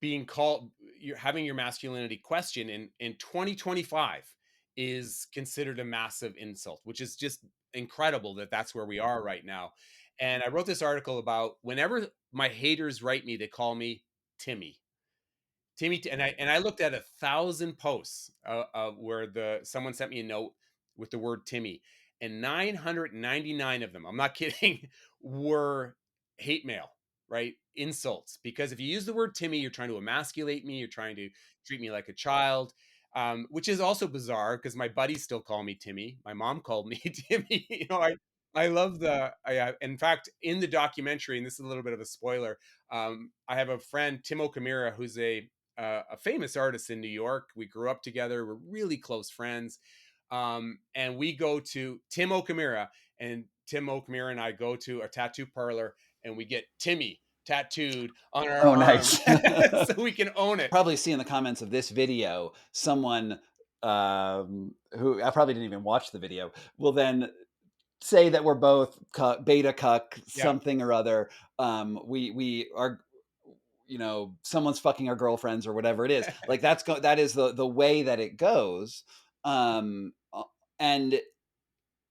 being called you're having your masculinity question in 2025 is considered a massive insult, which is just incredible that that's where we are right now. And I wrote this article about, whenever my haters write me, they call me Timmy. And I looked at 1,000 posts where someone sent me a note with the word Timmy, and 999 of them, I'm not kidding, were hate mail, right? Insults. Because if you use the word Timmy, you're trying to emasculate me, you're trying to treat me like a child, which is also bizarre because my buddies still call me Timmy. My mom called me Timmy. I love in fact, in the documentary, and this is a little bit of a spoiler, I have a friend, Timo Kamira, who's a famous artist in New York. We grew up together. We're really close friends. And we go to Tim Okamira, and Tim Okamira and I go to a tattoo parlor, and we get Timmy tattooed on our Oh, arm nice. so we can own it. Probably see in the comments of this video, someone who I probably didn't even watch the video will then say that we're both beta cuck Yeah. something or other. We are, someone's fucking our girlfriends or whatever it is. Like, that is the way that it goes. And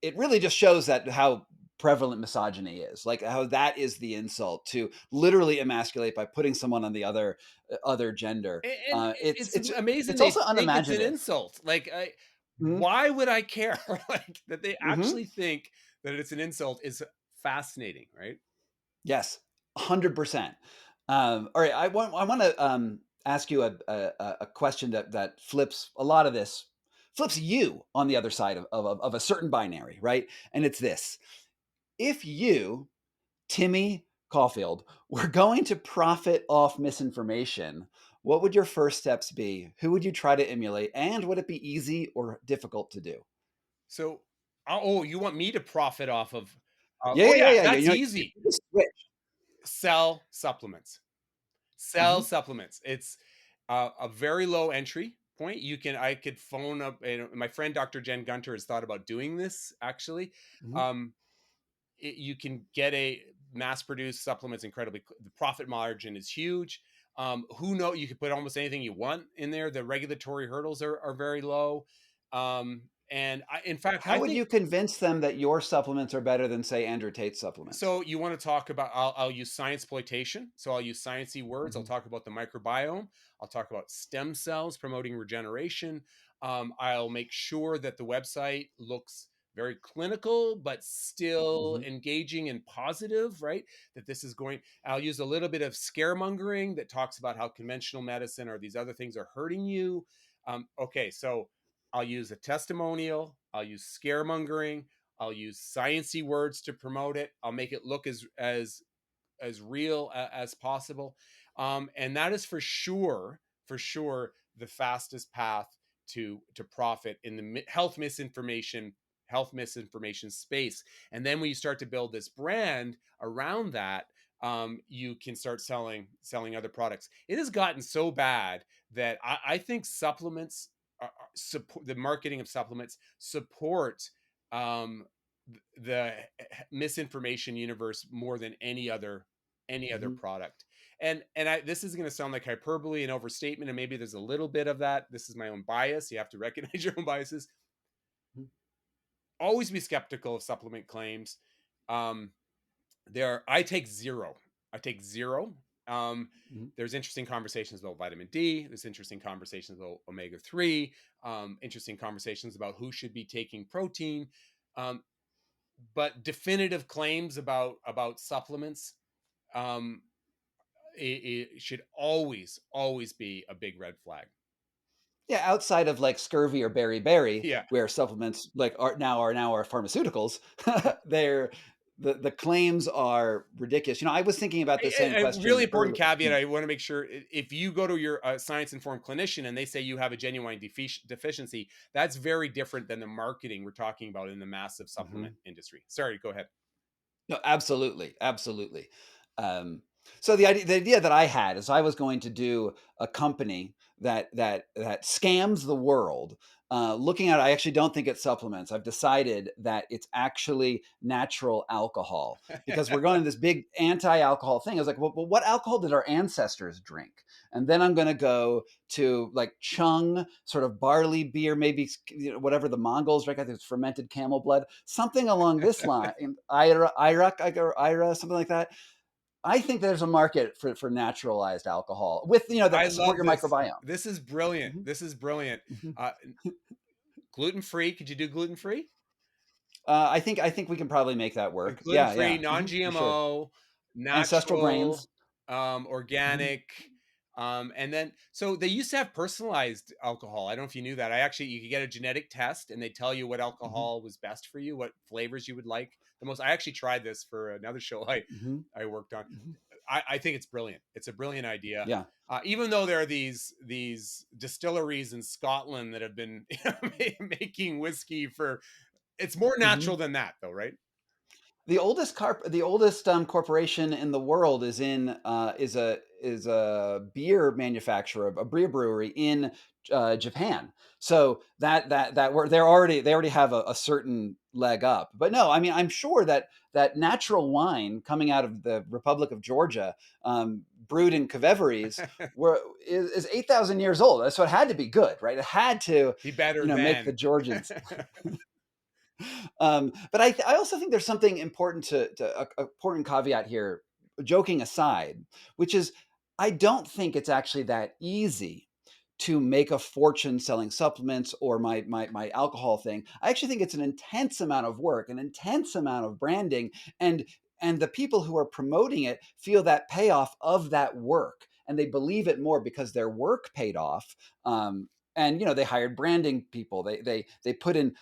it really just shows that how prevalent misogyny is, like how that is the insult, to literally emasculate by putting someone on the other gender. And It's it's it's amazing it's they also think it's an unimaginative. insult. Like, Mhm. why would I care? Like that they Mhm. actually think that it's an insult is fascinating, right? Yes, 100%. All right, I want to ask you a question that flips a lot of this, flips you on the other side of a certain binary, right? And it's this: if you, Timmy Caulfield, were going to profit off misinformation, what would your first steps be? Who would you try to emulate, and would it be easy or difficult to do? So, oh, you want me to profit off of? Yeah, Oh yeah, yeah, yeah, yeah. that's You easy. just switch. Sell supplements. Sell Mhm, supplements. It's a very low entry point. I could phone up. My friend Dr. Jen Gunter has thought about doing this actually. mhm, Um, you can get a mass produced supplements incredibly. The profit margin is huge. Who know? You could put almost anything you want in there. The regulatory hurdles are very low. And in fact, How I would think you convince them that your supplements are better than, say, Andrew Tate's supplements? so. You want to talk about? I'll use science exploitation. So I'll use sciencey words. I'll Mhm, talk about the microbiome. I'll talk about stem cells promoting regeneration. I'll make sure that the website looks very clinical but still mhm, engaging and positive, right? That this is going. I'll use a little bit of scaremongering that talks about how conventional medicine or these other things are hurting you. Okay, so I'll use a testimonial. I'll use scaremongering. I'll use sciencey words to promote it. I'll make it look as real as possible, and that is for sure, the fastest path to profit in the health misinformation space. And then when you start to build this brand around that, you can start selling other products. It has gotten so bad that I think supplements support the marketing of supplements support um, the misinformation universe more than any other mhm, product. And this is going to sound like hyperbole and overstatement, and maybe there's a little bit of that. This is my own bias. You have to recognize your own biases. mhm, Always be skeptical of supplement claims. Um, I take zero. I take zero. Um, mhm. there's interesting conversations about vitamin D. There's interesting conversations about omega 3. Interesting conversations about who should be taking protein. Um, but definitive claims about supplements, um, it should always be a big red flag. Yeah, outside of like scurvy or beriberi, Yeah. where supplements like are now pharmaceuticals, they're the claims are ridiculous. I was thinking about the same A really question important earlier. caveat, I want to make sure if you go to your science informed clinician and they say you have a genuine deficiency, that's very different than the marketing we're talking about in the massive supplement Mhm. industry. Sorry, go ahead. No, absolutely, absolutely. Um, so the idea that I had is I was going to do a company that scams the world. Looking at it, I actually don't think it's supplements. I've decided that it's actually natural alcohol, because we're going to this big anti-alcohol thing. I was like, well, what alcohol did our ancestors drink? And then I'm going to go to like Chung, sort of barley beer, maybe whatever the Mongols drink. I think it's fermented camel blood, something along this line. Ira, something like that. I think there's a market for naturalized alcohol with I that support love your this. microbiome. This is brilliant. Mhm, This is brilliant. mhm. Uh, gluten free. Could you do gluten free? I think we can probably make that work. Gluten Yeah, free, yeah, for sure. non-GMO, Ancestral natural, grains. Mhm, organic. And then, so they used to have personalized alcohol. I don't know if you knew that. You could get a genetic test and they tell you what mhm, alcohol was best for you, what flavors you would like the most. I actually tried this for another show mhm, I worked on. mhm. I think it's brilliant. It's a brilliant idea. Yeah. Even though there are these distilleries in Scotland that have been making whiskey for, it's more Mhm. natural than that, though, right? The oldest corporation in the world is a beer manufacturer, a beer brewery in Japan. So they already have a certain leg up. But no, I mean, I'm sure that natural wine coming out of the Republic of Georgia, brewed in Kveveries, is 8,000 years old. So it had to be good, right? It had to Be better make the than. Georgians. But I also think there's something important a important caveat here, joking aside, which is I don't think it's actually that easy to make a fortune selling supplements or my alcohol thing. I actually think it's an intense amount of work, an intense amount of branding, and and the people who are promoting it feel that payoff of that work, and they believe it more because their work paid off. And they hired branding people. They put in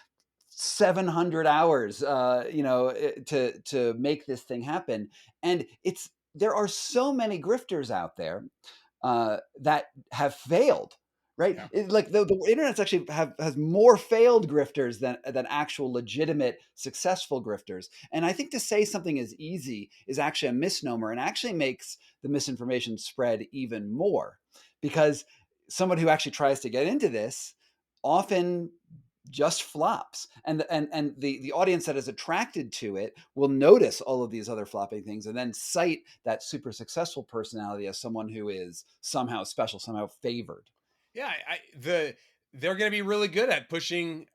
700 hours, to make this thing happen. And there are so many grifters out there that have failed, right? Yeah. Like the internet's actually has more failed grifters than actual legitimate successful grifters. And I think to say something is easy is actually a misnomer and actually makes the misinformation spread even more, because someone who actually tries to get into this often just flops, and the audience that is attracted to it will notice all of these other flopping things and then cite that super successful personality as someone who is somehow special, somehow favored. Yeah, they're going to be really good at pushing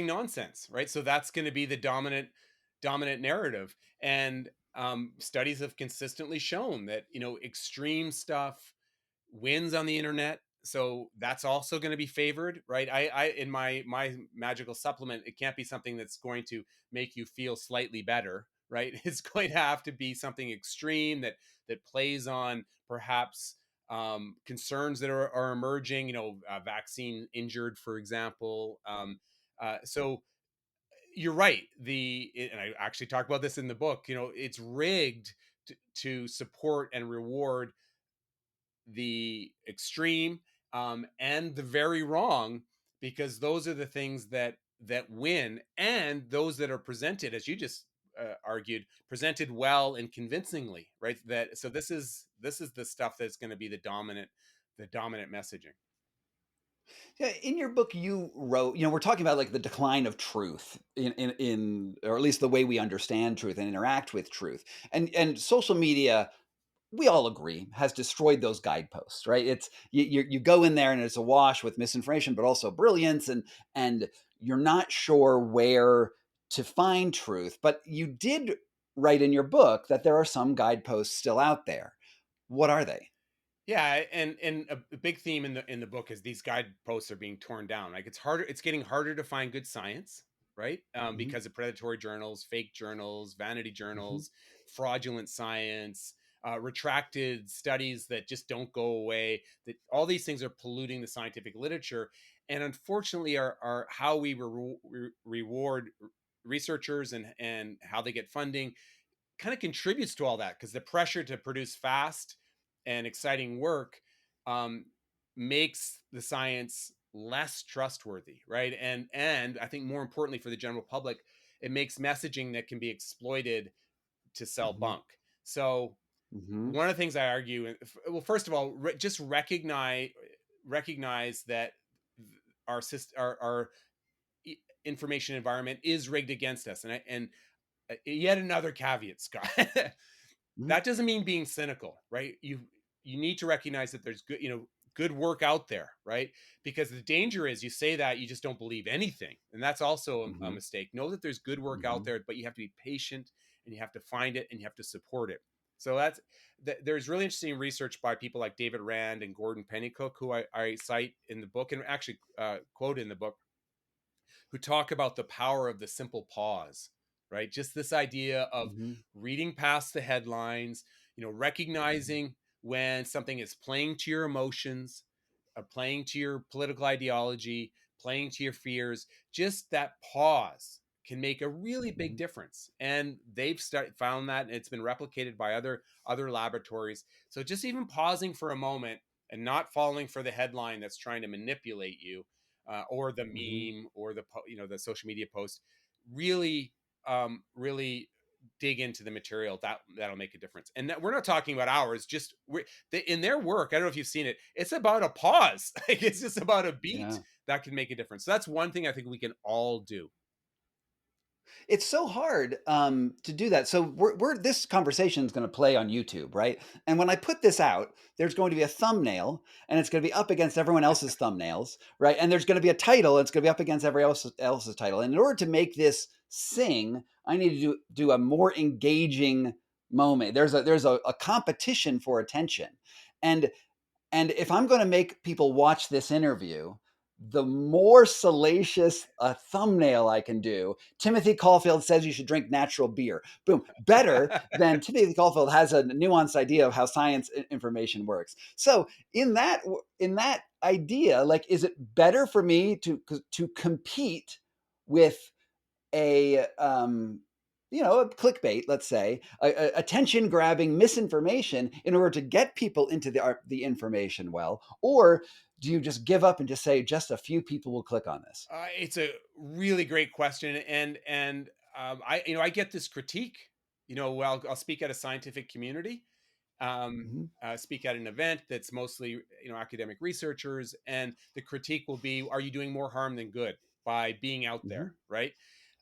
nonsense, right? So that's going to be the dominant narrative. And studies have consistently shown that extreme stuff wins on the internet. So that's also going to be favored, right? I in my magical supplement, it can't be something that's going to make you feel slightly better, right? It's going to have to be something extreme that plays on perhaps concerns that are emerging, vaccine injured, for example. So you're right. And I actually talk about this in the book. It's rigged to support and reward the extreme and the very wrong, because those are the things that win, and those that are presented, as you just argued, presented well and convincingly, right? That so this is the stuff that's going to be the dominant messaging. Yeah, in your book, you wrote, we're talking about like the decline of truth in or at least the way we understand truth and interact with truth, and social media, we all agree, has destroyed those guideposts, right? It's you go in there and it's awash with misinformation, but also brilliance, and you're not sure where to find truth. But you did write in your book that there are some guideposts still out there. What are they? Yeah, and a big theme in the book is these guideposts are being torn down. Like it's getting harder to find good science, right? Hmm. Because of predatory journals, fake journals, vanity Hmm. journals, fraudulent science, retracted studies that just don't go away. That all these things are polluting the scientific literature, and unfortunately, are how we reward researchers and how they get funding kind of contributes to all that, because the pressure to produce fast and exciting work um, makes the science less trustworthy, right? And I think more importantly for the general public, it makes messaging that can be exploited to sell Hmm. bunk. So Hmm. one of the things I argue, well, first of all, just recognize that our system, our information environment is rigged against us, and yet another caveat, Scott. Hmm. That doesn't mean being cynical, right? You need to recognize that there's good work out there, right? Because the danger is you say that you just don't believe anything, and that's also a Hmm. mistake. Know that there's good work out Hmm. there, but you have to be patient, and you have to find it, and you have to support it. So there's really interesting research by people like David Rand and Gordon Pennycook, who I cite in the book, and actually quote in the book, who talk about the power of the simple pause, right? Just this idea of Hmm. reading past the headlines, recognizing when something is playing to your emotions, playing to your political ideology, playing to your fears. Just that pause can make a really big Hmm. difference, and they've found that, and it's been replicated by other laboratories. So just even pausing for a moment and not falling for the headline that's trying to manipulate you, or the Hmm. meme, or the social media post, really dig into the material, that'll make a difference. And we're not talking about hours. Just in their work, I don't know if you've seen it, it's about a pause. Like, it's just about a beat Yeah. that can make a difference. So that's one thing I think we can all do. It's so hard to do that. So this conversation is going to play on YouTube, right? And when I put this out, there's going to be a thumbnail, and it's going to be up against everyone else's thumbnails, right? And there's going to be a title, and it's going to be up against every else's title. And in order to make this sing, I need to do a more engaging moment. There's a competition for attention. And if I'm going to make people watch this interview, the more salacious a thumbnail I can do. Timothy Caulfield says you should drink natural beer. Boom. Better than Timothy Caulfield has a nuanced idea of how science information works. So in that idea, like, is it better for me to compete with a a clickbait, let's say, attention grabbing misinformation in order to get people into the information well? Or do you just give up and just say just a few people will click on this? It's a really great question, and I get this critique. Well, I'll speak at a scientific community, Mhm. speak at an event that's mostly academic researchers, and the critique will be, "Are you doing more harm than good by being out there?" Mhm. Right?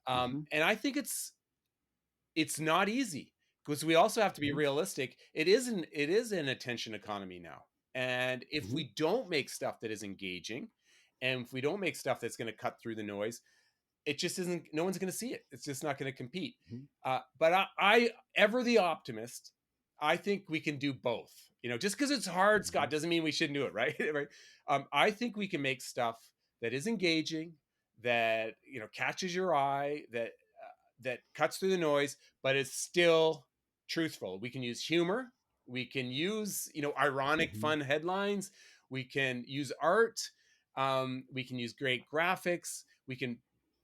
Mhm. And I think it's not easy, because we also have to be Mhm. realistic. It is an attention economy now, and if Mhm. we don't make stuff that is engaging, and if we don't make stuff that's going to cut through the noise, it just isn't. No one's going to see it. It's just not going to compete. Mhm. But I, ever the optimist, I think we can do both. Just because it's hard, Scott, Mhm. doesn't mean we shouldn't do it, right? Right. I think we can make stuff that is engaging, that catches your eye, that cuts through the noise, but is still truthful. We can use humor. We can use, ironic, Mhm. fun headlines. We can use art. We can use great graphics. We can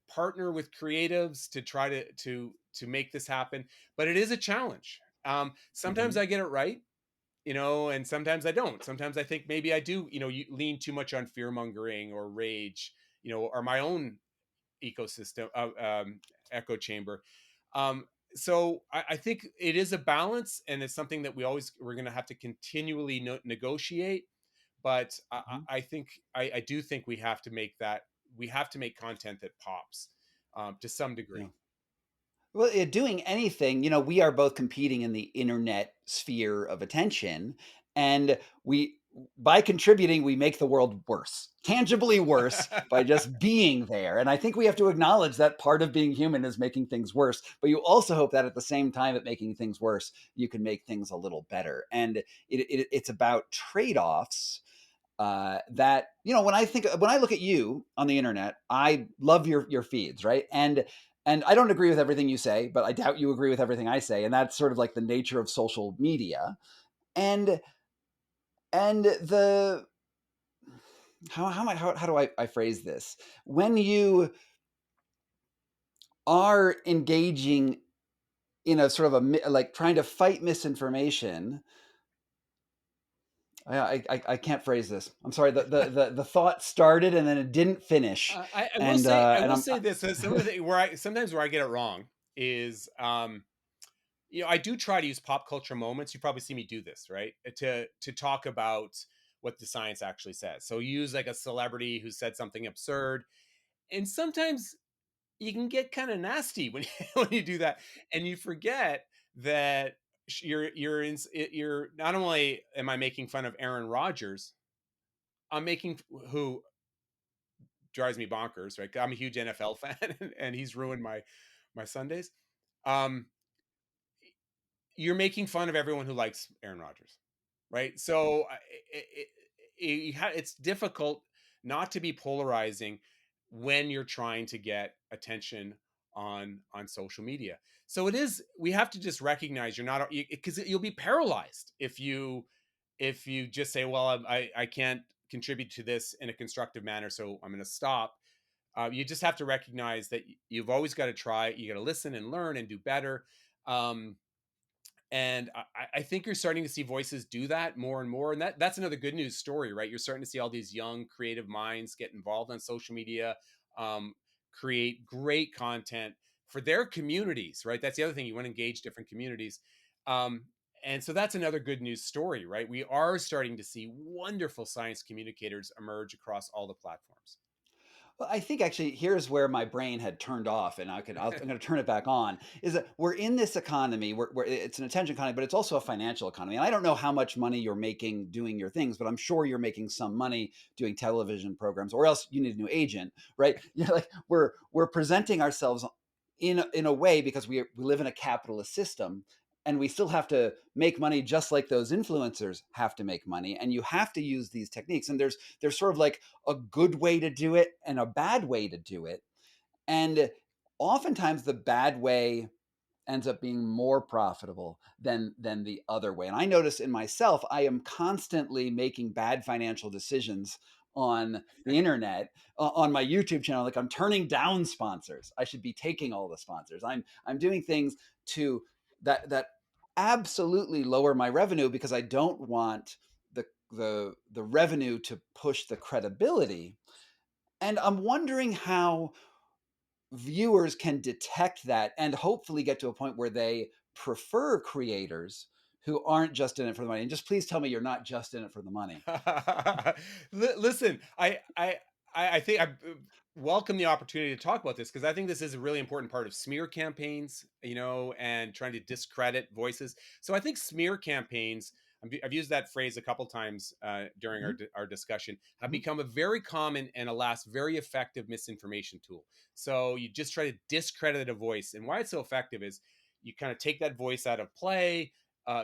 partner with creatives to try to make this happen. But it is a challenge. Sometimes Mhm. I get it right, and sometimes I don't. Sometimes I think maybe I do, you lean too much on fear mongering or rage, or my own ecosystem, echo chamber. Um, so I think it is a balance, and it's something that we're going to have to continually negotiate. But Mhm. I think I do think we have to make that we have to make content that pops, to some Yeah. degree. Well, doing anything, we are both competing in the internet sphere of attention, and by contributing, we make the world worse, tangibly worse, by just being there. And I think we have to acknowledge that part of being human is making things worse. But you also hope that at the same time at making things worse, you can make things a little better. And it's about trade-offs that when I look at you on the internet, I love your feeds, right? And I don't agree with everything you say, but I doubt you agree with everything I say, and that's sort of like the nature of social media. And the how do I phrase this? When you are engaging in a sort of like trying to fight misinformation, I can't phrase this. I'm sorry. The thought started and then it didn't finish, I will and say I and will I'm say this. Some of the where I get it wrong is, I do try to use pop culture moments. You probably see me do this, right? To talk about what the science actually says. So use like a celebrity who said something absurd, and sometimes you can get kind of nasty when when you do that, and you forget that you're not only am I making fun of Aaron Rodgers, I'm making who drives me bonkers, right? I'm a huge NFL fan, and he's ruined my Sundays. Um, you're making fun of everyone who likes Aaron Rodgers, right? So it's difficult not to be polarizing when you're trying to get attention on social media. So it is, we have to just recognize you're not, because you'll be paralyzed if you just say, well, I can't contribute to this in a constructive manner, so I'm going to stop. You just have to recognize that you've always got to try. You got to listen and learn and do better. Um, and I think you're starting to see voices do that more and more. And that's another good news story, right? You're starting to see all these young creative minds get involved on social media, um, create great content for their communities, right? That's the other thing. You want to engage different communities. Um, and so that's another good news story, right? We are starting to see wonderful science communicators emerge across all the platforms. Well, I think actually here's where my brain had turned off, and I'm going to turn it back on. Is that we're in this economy where it's an attention economy, but it's also a financial economy. And I don't know how much money you're making doing your things, but I'm sure you're making some money doing television programs, or else you need a new agent, right? You're like we're presenting ourselves in a way, because we live in a capitalist system, and we still have to make money just like those influencers have to make money, and you have to use these techniques, and there's sort of like a good way to do it and a bad way to do it. And oftentimes the bad way ends up being more profitable than the other way. And I notice in myself, I am constantly making bad financial decisions on the internet, on my YouTube channel. Like, I'm turning down sponsors. I should be taking all the sponsors. I'm doing things to that absolutely lower my revenue, because I don't want the revenue to push the credibility. And I'm wondering how viewers can detect that and hopefully get to a point where they prefer creators who aren't just in it for the money. And just please tell me you're not just in it for the money. Listen, I think I welcome the opportunity to talk about this, because I think this is a really important part of smear campaigns, and trying to discredit voices. So I think smear campaigns, I've used that phrase a couple times during Mhm, our discussion, have mhm, become a very common and, alas, very effective misinformation tool. So you just try to discredit a voice, and why it's so effective is you kind of take that voice out of play.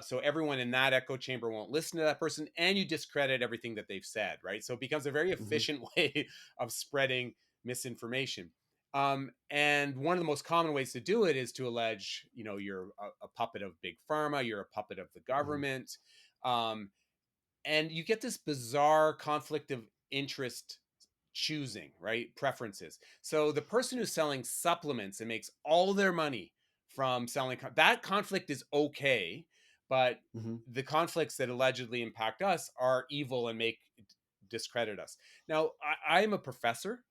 So everyone in that echo chamber won't listen to that person, and you discredit everything that they've said, right? So it becomes a very mhm, efficient way of spreading misinformation. And one of the most common ways to do it is to allege, you're a puppet of big pharma, you're a puppet of the mhm, government, um, and you get this bizarre conflict of interest choosing, right? Preferences. So the person who's selling supplements and makes all their money from selling that conflict is okay, but mhm, the conflicts that allegedly impact us are evil and make discredit us. Now, I'm a professor.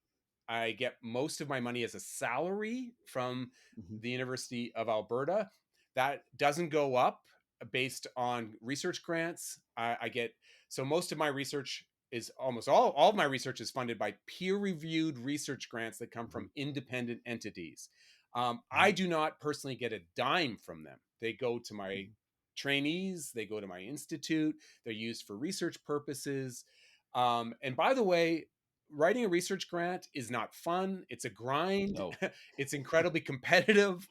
I get most of my money as a salary from mhm, the University of Alberta. That doesn't go up based on research grants. I get, so most of my research is, almost all of my research is funded by peer-reviewed research grants that come mhm, from independent entities. I mhm, do not personally get a dime from them. They go to my mhm. trainees, they go to my institute, they're used for research purposes. And by the way, writing a research grant is not fun. It's a grind. No. It's incredibly competitive.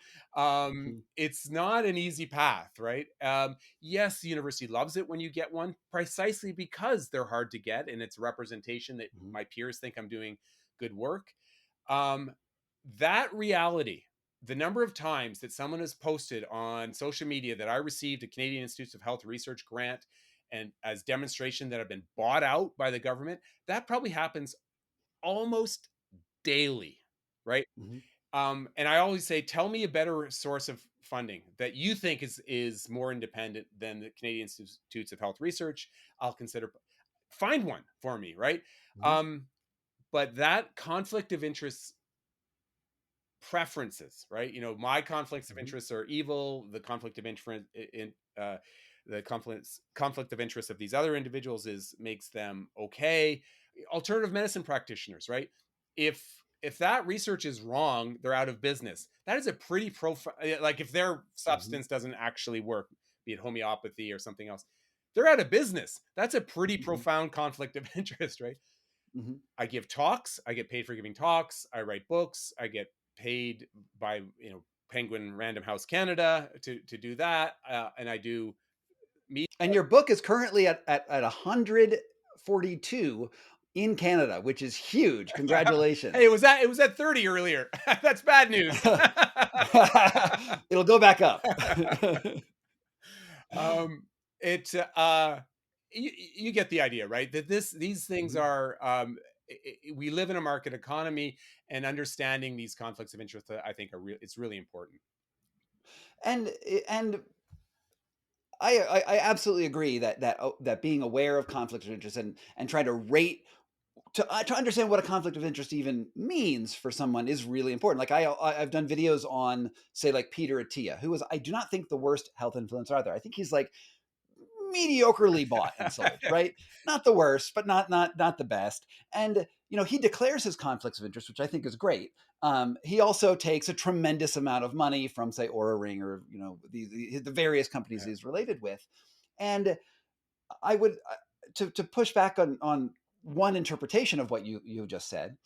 Mhm, It's not an easy path, right? Yes, the university loves it when you get one, precisely because they're hard to get, and it's representation that mhm, my peers think I'm doing good work. Um, that reality, the number of times that someone has posted on social media that I received a Canadian Institutes of Health research grant and as demonstration that I've been bought out by the government, that probably happens almost daily, right? mhm, And I always say, tell me a better source of funding that you think is more independent than the Canadian Institutes of Health Research. I'll consider, find one for me, right? mhm, Um, but that conflict of interest preferences, right? My conflicts of mhm, interest are evil. The conflict of interest in the conflict of interest of these other individuals is makes them okay. Alternative medicine practitioners, right? If that research is wrong, they're out of business. That is a pretty profound, like if their mhm, substance doesn't actually work, be it homeopathy or something else, they're out of business. That's a pretty mhm, profound conflict of interest, right? mhm. I give talks. I get paid for giving talks. I write books. I get paid by Penguin Random House Canada to do that, and I do media. And your book is currently at 142 in Canada, which is huge. Hey, Congratulations. it was at 30 earlier. That's bad news. It'll go back up. um, it you get the idea, right? That these things Mhm, are we live in a market economy, and understanding these conflicts of interest, I think, are real. It's really important. and and I absolutely agree that being aware of conflicts of interest and trying to rate to understand what a conflict of interest even means for someone is really important. Like, I've done videos on, say, like Peter Attia, who is, I do not think, the worst health influencer out there. I think he's like mediocrely bought and sold, right? Not the worst, but not the best. And he declares his conflicts of interest, which I think is great. He also takes a tremendous amount of money from, say, Aura Ring, or the various companies Yeah. he's related with. And I would, to push back on one interpretation of what you just said.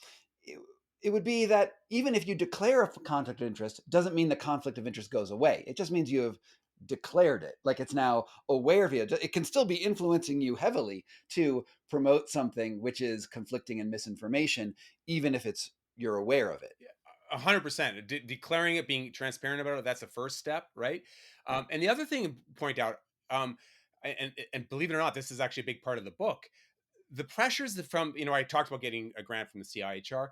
it would be that even if you declare a conflict of interest, doesn't mean the conflict of interest goes away. It just means you have declared it, like it's now aware of you. It can still be influencing you heavily to promote something which is conflicting and misinformation, even if it's you're aware of it. 100%. Declaring it, being transparent about it, that's the first step, right? And the other thing to point out, and believe it or not, this is actually a big part of the book. The pressures that from, I talked about getting a grant from the CIHR.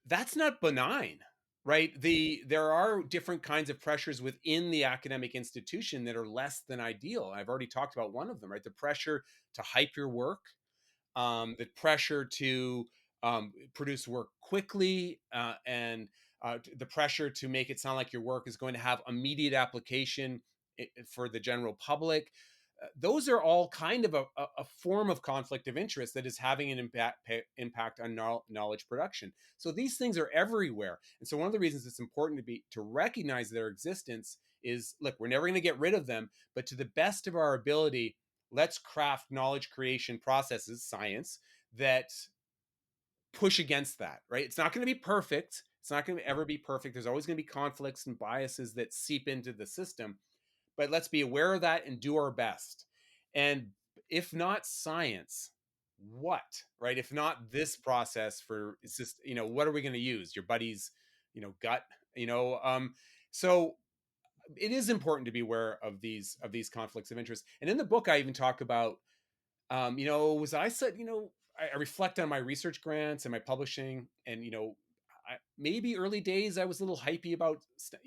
That's not benign, right? There are different kinds of pressures within the academic institution that are less than ideal. I've already talked about one of them, right? The pressure to hype your work, the pressure to produce work quickly, and the pressure to make it sound like your work is going to have immediate application for the general public. Those are all kind of a form of conflict of interest that is having an impact on knowledge production. So these things are everywhere. And so one of the reasons it's important to recognize their existence is, look, we're never going to get rid of them, but to the best of our ability, let's craft knowledge creation processes, science, that push against that, right? It's not going to be perfect. It's not going to ever be perfect. There's always going to be conflicts and biases that seep into the system, but let's be aware of that and do our best. And if not science, what, right? If not this process for, it's just, what are we going to use? Your buddy's, gut, so it is important to be aware of these conflicts of interest. And in the book, I even talk about, was I said, I reflect on my research grants and my publishing, and maybe early days I was a little hypey about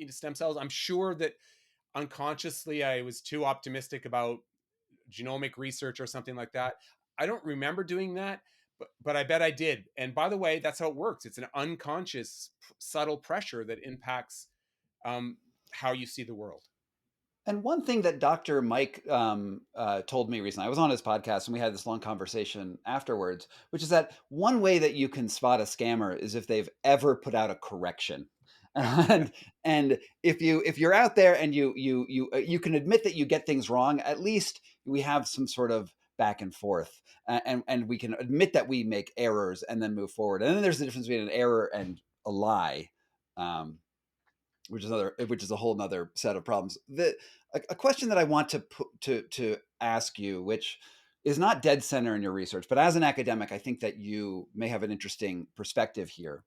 stem cells. I'm sure that unconsciously I was too optimistic about genomic research or something like that. I don't remember doing that, but I bet I did. And by the way, that's how it works. It's an unconscious, subtle pressure that impacts how you see the world. And one thing that Dr. Mike told me recently, I was on his podcast and we had this long conversation afterwards, which is that one way that you can spot a scammer is if they've ever put out a correction. And if you're out there and you can admit that you get things wrong, at least we have some sort of back and forth, and we can admit that we make errors and then move forward. And then there's the difference between an error and a lie. Which is a whole nother set of problems. A question that I want to ask you, which is not dead center in your research, but as an academic, I think that you may have an interesting perspective here.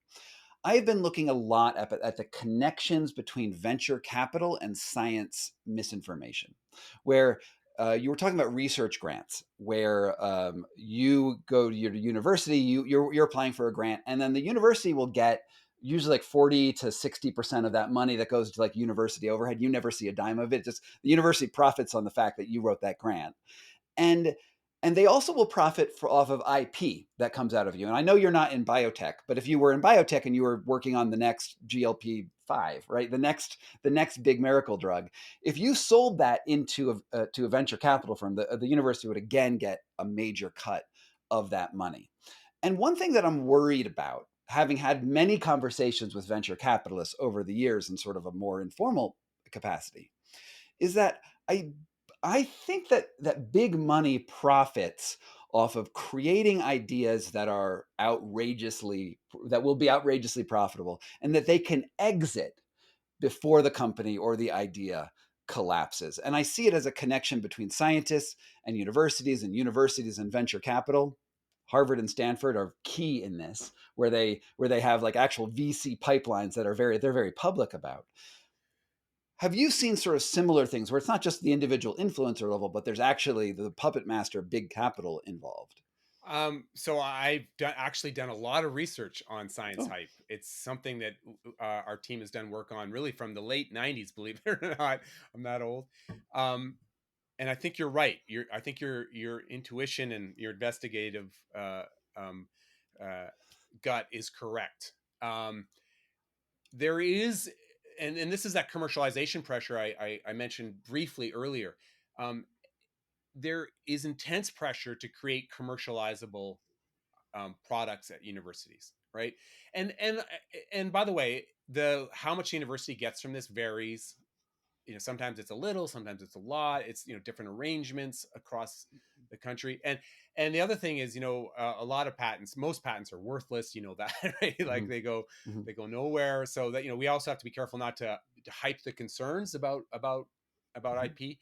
I have been looking a lot at the connections between venture capital and science misinformation, where you were talking about research grants, where you go to your university, you're applying for a grant, and then the university will get usually like 40 to 60% of that money that goes to like university overhead. You never see a dime of it. Just the university profits on the fact that you wrote that grant. And they also will profit off of IP that comes out of you. And I know you're not in biotech, but if you were in biotech and you were working on the next GLP-5, right, the next big miracle drug, if you sold that into to a venture capital firm, the university would again get a major cut of that money. And one thing that I'm worried about, having had many conversations with venture capitalists over the years in sort of a more informal capacity, is that I think that big money profits off of creating ideas that will be outrageously profitable, and that they can exit before the company or the idea collapses. And I see it as a connection between scientists and universities and venture capital. Harvard and Stanford are key in this, where they have like actual VC pipelines that they're very public about. Have you seen sort of similar things where it's not just the individual influencer level, but there's actually the puppet master, big capital involved? So I've actually done a lot of research on science Oh, hype. It's something that our team has done work on really from the late 90s, believe it or not. I'm that old. And I think you're right. I think your intuition and your investigative um, uh, gut is correct. There is, and this is that commercialization pressure I mentioned briefly earlier. There is intense pressure to create commercializable products at universities, right? And by the way, the how much the university gets from this varies. Sometimes it's a little, sometimes it's a lot. It's different arrangements across the country. And the other thing is, you know, a lot of patents, most patents are worthless, you know that, right? Like Mhm. they go Mhm. nowhere. So that, you know, we also have to be careful not to hype the concerns about Mhm. IP.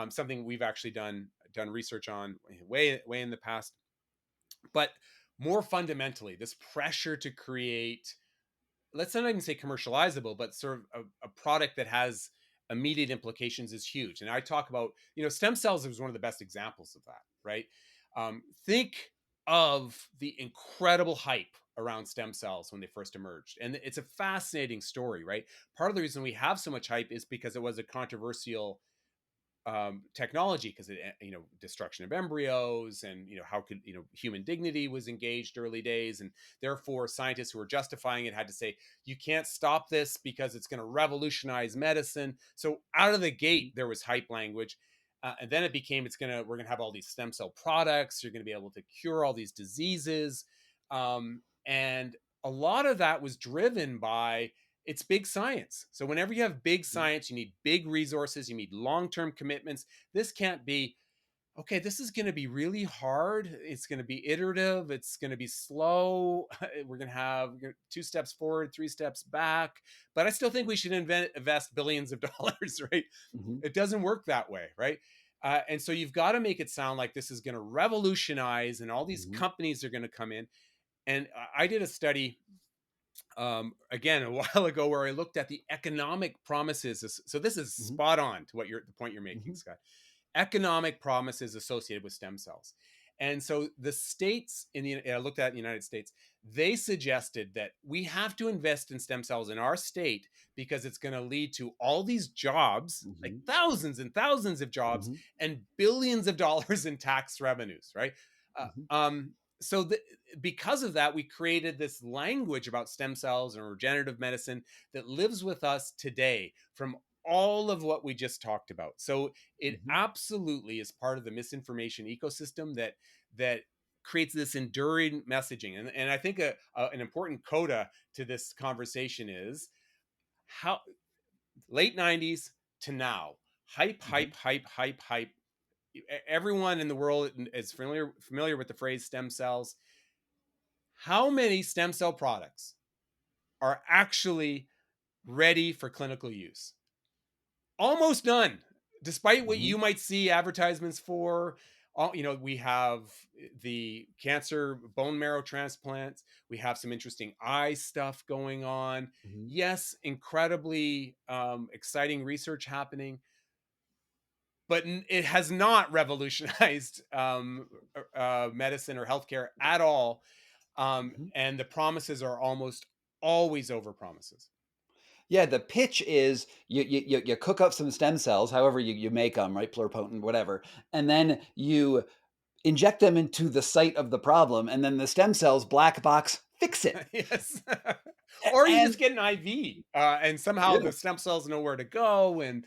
Something we've actually done research on way in the past. But more fundamentally, this pressure to create, let's not even say commercializable, but sort of a product that has immediate implications is huge. And I talk about, you know, stem cells is one of the best examples of that, right? Think of the incredible hype around stem cells when they first emerged. And it's a fascinating story, right? Part of the reason we have so much hype is because it was a controversial technology, because it, you know, destruction of embryos, and, you know, how could, you know, human dignity was engaged early days, and therefore scientists who were justifying it had to say you can't stop this because it's going to revolutionize medicine. So out of the gate there was hype language, and then it became, we're gonna have all these stem cell products, you're going to be able to cure all these diseases, and a lot of that was driven by, it's big science. So whenever you have big Mhm. science, you need big resources, you need long-term commitments. This can't be, okay, this is going to be really hard. It's going to be iterative. It's going to be slow. We're going to have 2 steps forward, 3 steps back. But I still think we should invest billions of dollars, right? Mhm. It doesn't work that way, right? And so you've got to make it sound like this is going to revolutionize, and all these Mhm. companies are going to come in. And I did a study again a while ago where I looked at the economic promises. So this is Mhm. spot on to the point you're making, Mhm. Scott. Economic promises associated with stem cells. And so the states I looked at in the United States, they suggested that we have to invest in stem cells in our state because it's going to lead to all these jobs, like Mhm. thousands and thousands of jobs, Mhm. and billions of dollars in tax revenues, right? Uh, Mhm. um, so because of that, we created this language about stem cells and regenerative medicine that lives with us today from all of what we just talked about. So it Mhm. absolutely is part of the misinformation ecosystem that creates this enduring messaging. And I think an important coda to this conversation is how late 90s to now, hype, Mhm. hype, hype, hype, hype. Everyone in the world is familiar with the phrase stem cells. How many stem cell products are actually ready for clinical use? Almost none, despite what Mhm. you might see advertisements for. You know, we have the cancer bone marrow transplants. We have some interesting eye stuff going on. Mhm. Yes, incredibly exciting research happening, but it has not revolutionized medicine or healthcare at all. Mhm. And the promises are almost always over promises. Yeah, the pitch is you cook up some stem cells, however you make them, right? Pluripotent, whatever, and then you inject them into the site of the problem, and then the stem cells black box fix it. Yes. Or you And just get an IV, and somehow yeah, the stem cells know where to go, and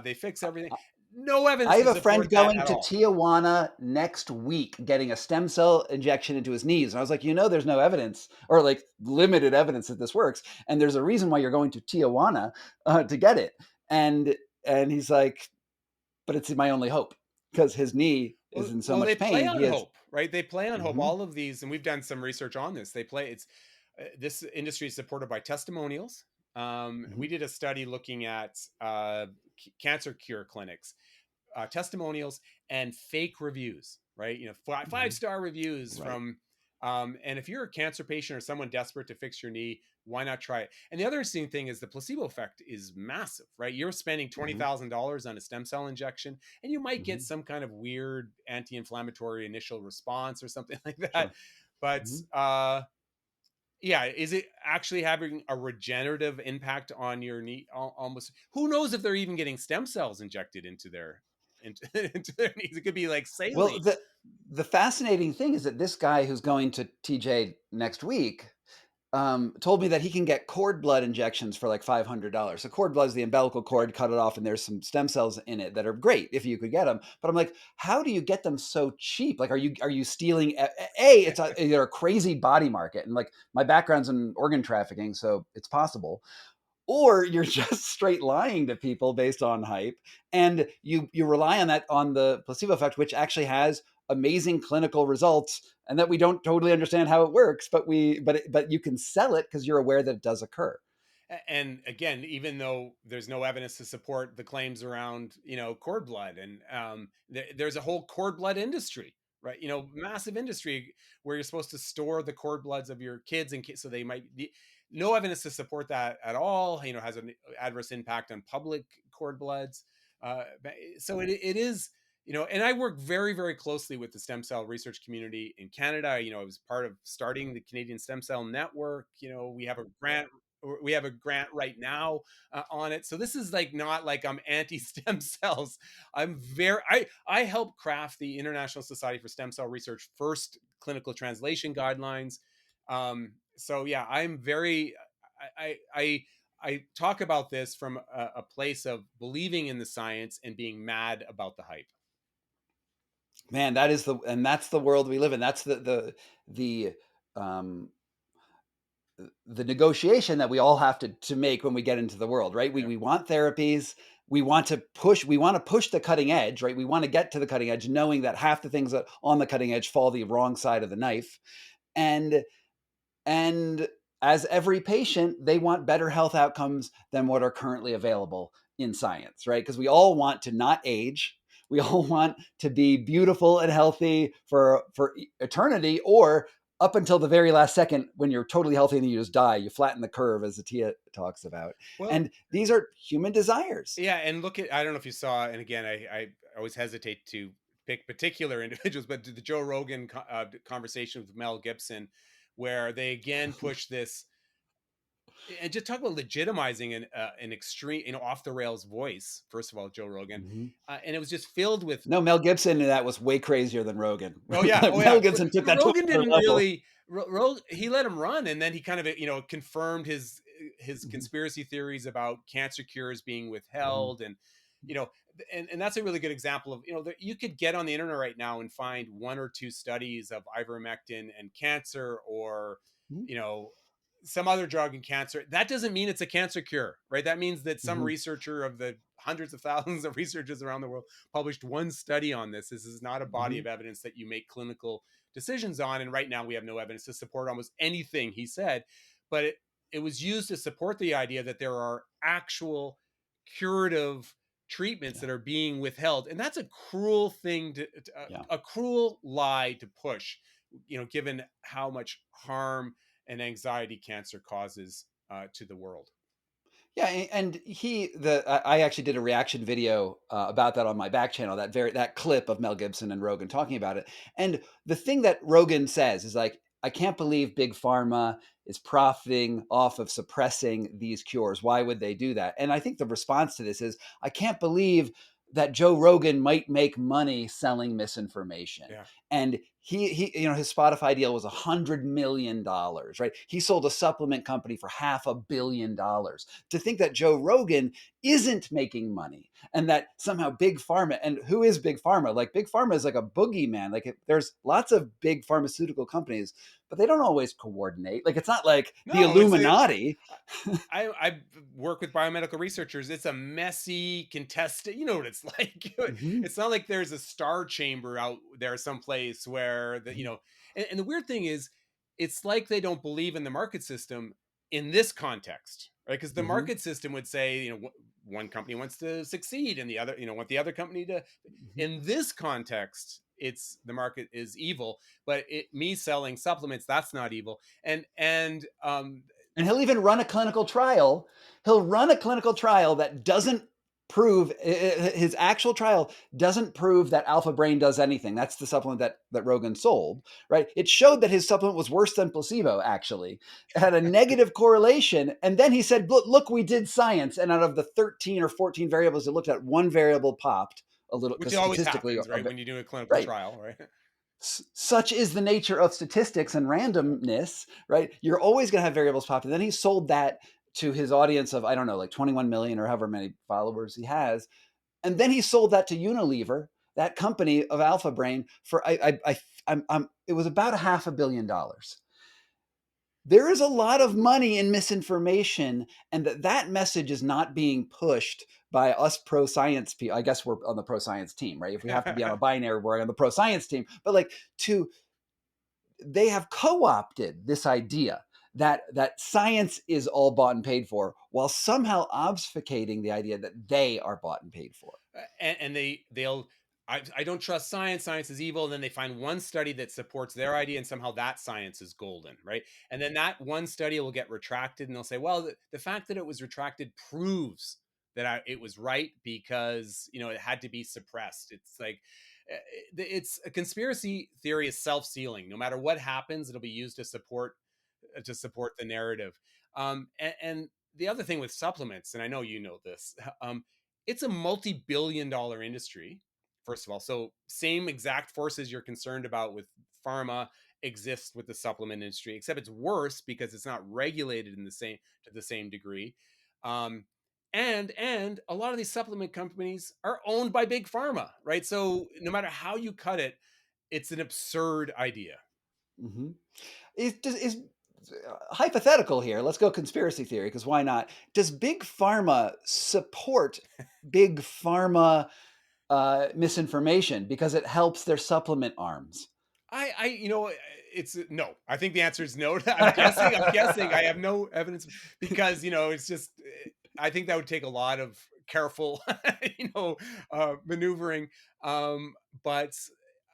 they fix everything. I No I evidence have to a friend support that going at to all. Tijuana next week getting a stem cell injection into his knees. And I was like, there's no evidence or like limited evidence that this works. And there's a reason why you're going to Tijuana to get it. And and he's like, but it's my only hope because his knee is in so Well, they much play pain. on He has. hope, right? They play on hope. Mhm. All of these, and we've done some research on this. They play. It's this industry is supported by testimonials. We Mhm. did a study looking at cancer cure clinics, testimonials, and fake reviews, right? You know, five Mhm. star reviews Right. from, and if you're a cancer patient or someone desperate to fix your knee, why not try it? And the other interesting thing is the placebo effect is massive, right? You're spending Mhm. $20,000 on a stem cell injection, and you might get Mhm. some kind of weird anti-inflammatory initial response or something like that. Sure. But Mhm. yeah, is it actually having a regenerative impact on your knee? Almost, who knows if they're even getting stem cells injected into, into their knees? It could be like Well, saline. the fascinating thing is that this guy who's going to TJ next week told me that he can get cord blood injections for like $500. So cord blood is the umbilical cord, cut it off, and there's some stem cells in it that are great if you could get them. But I'm like, how do you get them so cheap? Like, are you stealing? It's either a crazy body market, and like my background's in organ trafficking, so it's possible, or you're just straight lying to people based on hype, and you rely on the placebo effect, which actually has amazing clinical results and that we don't totally understand how it works, but you can sell it because you're aware that it does occur. And again, even though there's no evidence to support the claims around, cord blood, and there's a whole cord blood industry, right? Massive industry where you're supposed to store the cord bloods of your kids in case, so they might be, no evidence to support that at all. Has an adverse impact on public cord bloods. So it is, and I work very, very closely with the stem cell research community in Canada. I was part of starting the Canadian Stem Cell Network. We have a grant right now on it. So this is like not like I'm anti stem cells. I helped craft the International Society for Stem Cell Research first clinical translation guidelines. So yeah, I'm very I talk about this from a place of believing in the science and being mad about the hype. Man, that's the world we live in. That's the um, the negotiation that we all have to make when we get into the world, right? We want therapies. We want to push the cutting edge, right? We want to get to the cutting edge, knowing that half the things that on the cutting edge fall the wrong side of the knife. And as every patient, they want better health outcomes than what are currently available in science, right? Because we all want to not age. We all want to be beautiful and healthy for eternity, or up until the very last second when you're totally healthy and you just die. You flatten the curve, as Atia talks about. Well, and these are human desires. Yeah, and I don't know if you saw, and again, I always hesitate to pick particular individuals, but the Joe Rogan conversation with Mel Gibson, where they again push this and just talk about legitimizing an extreme, off the rails voice. First of all, Joe Rogan, Mm-hmm. And it was just filled with. No, Mel Gibson, that was way crazier than Rogan. Oh yeah, Mel Gibson took that Rogan to another didn't level. really. He let him run, and then he kind of confirmed his conspiracy theories about cancer cures being withheld, and and that's a really good example of you could get on the internet right now and find one or two studies of ivermectin and cancer, or some other drug in cancer. That doesn't mean it's a cancer cure, right? That means that some researcher of the hundreds of thousands of researchers around the world published one study on this. This is not a body of evidence that you make clinical decisions on. And right now we have no evidence to support almost anything he said, but it was used to support the idea that there are actual curative treatments that are being withheld. And that's a cruel thing a cruel lie to push, given how much harm and anxiety cancer causes to the world. Yeah, and I actually did a reaction video about that on my back channel. That clip of Mel Gibson and Rogan talking about it. And the thing that Rogan says is like, I can't believe big pharma is profiting off of suppressing these cures. Why would they do that? And I think the response to this is, I can't believe that Joe Rogan might make money selling misinformation. Yeah. And he his Spotify deal was $100 million, right? He sold a supplement company for $500 million. To think that Joe Rogan isn't making money, and that somehow big pharma, and who is big pharma? Like, big pharma is like a boogeyman. Like, there's lots of big pharmaceutical companies, but they don't always coordinate. Like, it's not like the Illuminati. I work with biomedical researchers. It's a messy, contested. You know what it's like. It's not like there's a star chamber out there someplace where and the weird thing is, it's like they don't believe in the market system in this context, right? Because the market system would say, one company wants to succeed and the other, want the other company to. In this context, it's the market is evil, but me selling supplements, that's not evil. And he'll even run a clinical trial. He'll run a clinical trial that doesn't prove, his actual trial doesn't prove that Alpha Brain does anything. That's the supplement that Rogan sold, right? It showed that his supplement was worse than placebo, actually. It had a negative correlation. And then he said, look, we did science. And out of the 13 or 14 variables it looked at, one variable popped a little. Which always happens, right? When you do a clinical trial, right? Such is the nature of statistics and randomness, right? You're always going to have variables pop. And then he sold that to his audience of, I don't know, like 21 million or however many followers he has. And then he sold that to Unilever, that company of Alpha Brain, for it was about $500 million. there is a lot of money in misinformation, and that message is not being pushed by us pro science people. I guess we're on the pro science team, right? If we have to be on a binary, we're on the pro science team. But like to they have co-opted this idea that science is all bought and paid for, while somehow obfuscating the idea that they are bought and paid for. And they'll I don't trust science. Science is evil. And then they find one study that supports their idea, and somehow that science is golden, right? And then that one study will get retracted, and they'll say, "Well, the fact that it was retracted proves that it was right because it had to be suppressed." It's like it's a conspiracy theory is self-sealing. No matter what happens, it'll be used to support the narrative. And the other thing with supplements, and I know you know this, it's a multi-billion-dollar industry. First of all, so same exact forces you're concerned about with pharma exist with the supplement industry, except it's worse because it's not regulated in the same to the same degree. Um, and a lot of these supplement companies are owned by big pharma, right? So no matter how you cut it, it's an absurd idea. Mm-hmm. Is hypothetical here. Let's go conspiracy theory, because why not? Does big pharma support big pharma misinformation because it helps their supplement arms? It's no. I think the answer is no. I'm guessing. I'm guessing. I have no evidence because it's just. I think that would take a lot of careful, maneuvering. But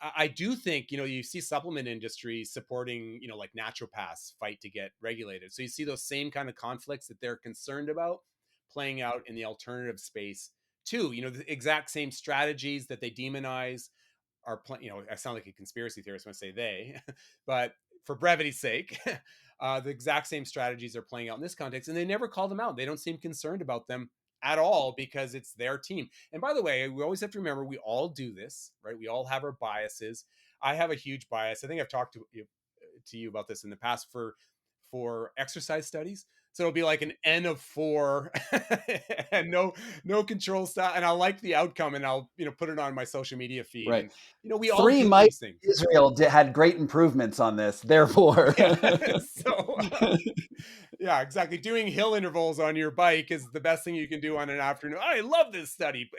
I do think you see supplement industry supporting like naturopaths fight to get regulated. So you see those same kind of conflicts that they're concerned about playing out in the alternative space too. The exact same strategies that they demonize I sound like a conspiracy theorist when I say they, but for brevity's sake, the exact same strategies are playing out in this context, and they never call them out. They don't seem concerned about them at all because it's their team. And by the way, we always have to remember we all do this, right? We all have our biases. I have a huge bias. I think I've talked to you about this in the past for exercise studies. So it'll be like an N of 4 and no control style. And I'll like the outcome and I'll, put it on my social media feed. Right. And, we all Three do mice these things. in Israel had great improvements on this. Therefore, Yeah. So, yeah, exactly. Doing hill intervals on your bike is the best thing you can do on an afternoon. I love this study.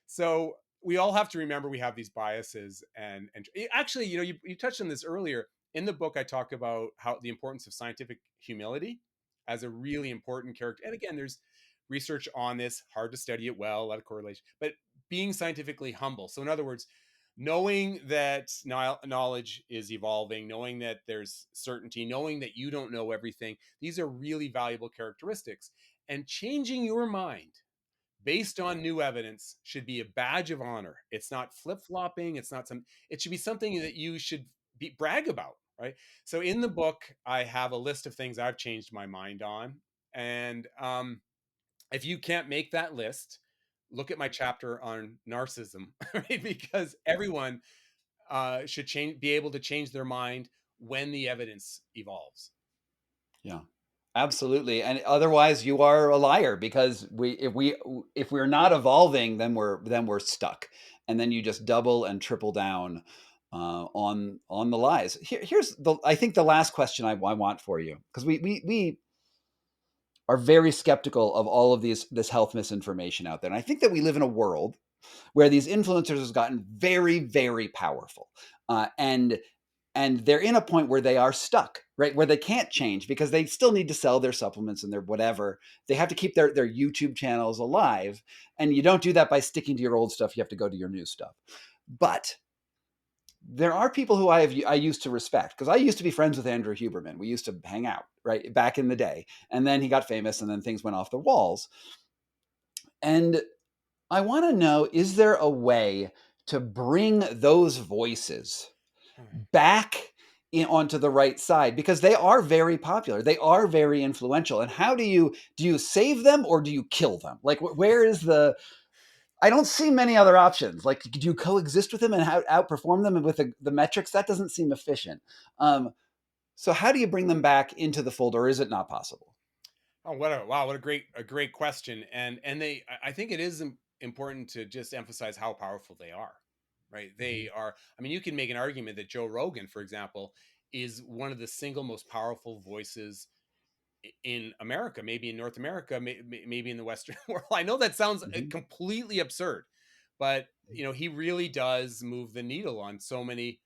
So we all have to remember we have these biases and actually, you touched on this earlier. In the book, I talk about how the importance of scientific humility as a really important character. And again, there's research on this, hard to study it well, a lot of correlation, but being scientifically humble. So in other words, knowing that knowledge is evolving, knowing that there's certainty, knowing that you don't know everything, these are really valuable characteristics. And changing your mind based on new evidence should be a badge of honor. It's not flip-flopping. It should be something that you should brag about, right? So in the book, I have a list of things I've changed my mind on. And if you can't make that list, look at my chapter on narcissism, right? Because everyone should be able to change their mind when the evidence evolves. yeah, absolutely. And otherwise, you are a liar, because if we're not evolving, then we're stuck, and then you just double and triple down on the lies. Here's I think the last question I want for you, because we are very skeptical of all of this health misinformation out there, and I think that we live in a world where these influencers have gotten very, very powerful, and they're in a point where they are stuck, right? Where they can't change because they still need to sell their supplements and their whatever. They have to keep their YouTube channels alive. And you don't do that by sticking to your old stuff. You have to go to your new stuff. But there are people who I used to respect, because I used to be friends with Andrew Huberman. We used to hang out, right, back in the day. And then he got famous, and then things went off the walls. And I want to know, is there a way to bring those voices back onto the right side, because they are very popular, they are very influential? And how do you save them, or do you kill them? Like, where is I don't see many other options. Like, do you coexist with them and outperform them with the metrics? That doesn't seem efficient. So how do you bring them back into the fold, or is it not possible? Oh, what a great question. I think it is important to just emphasize how powerful they are, right? Mm-hmm. They are. I mean, you can make an argument that Joe Rogan, for example, is one of the single most powerful voices in America, maybe in North America, maybe in the Western world. I know that sounds Mhm. completely absurd, but he really does move the needle on so many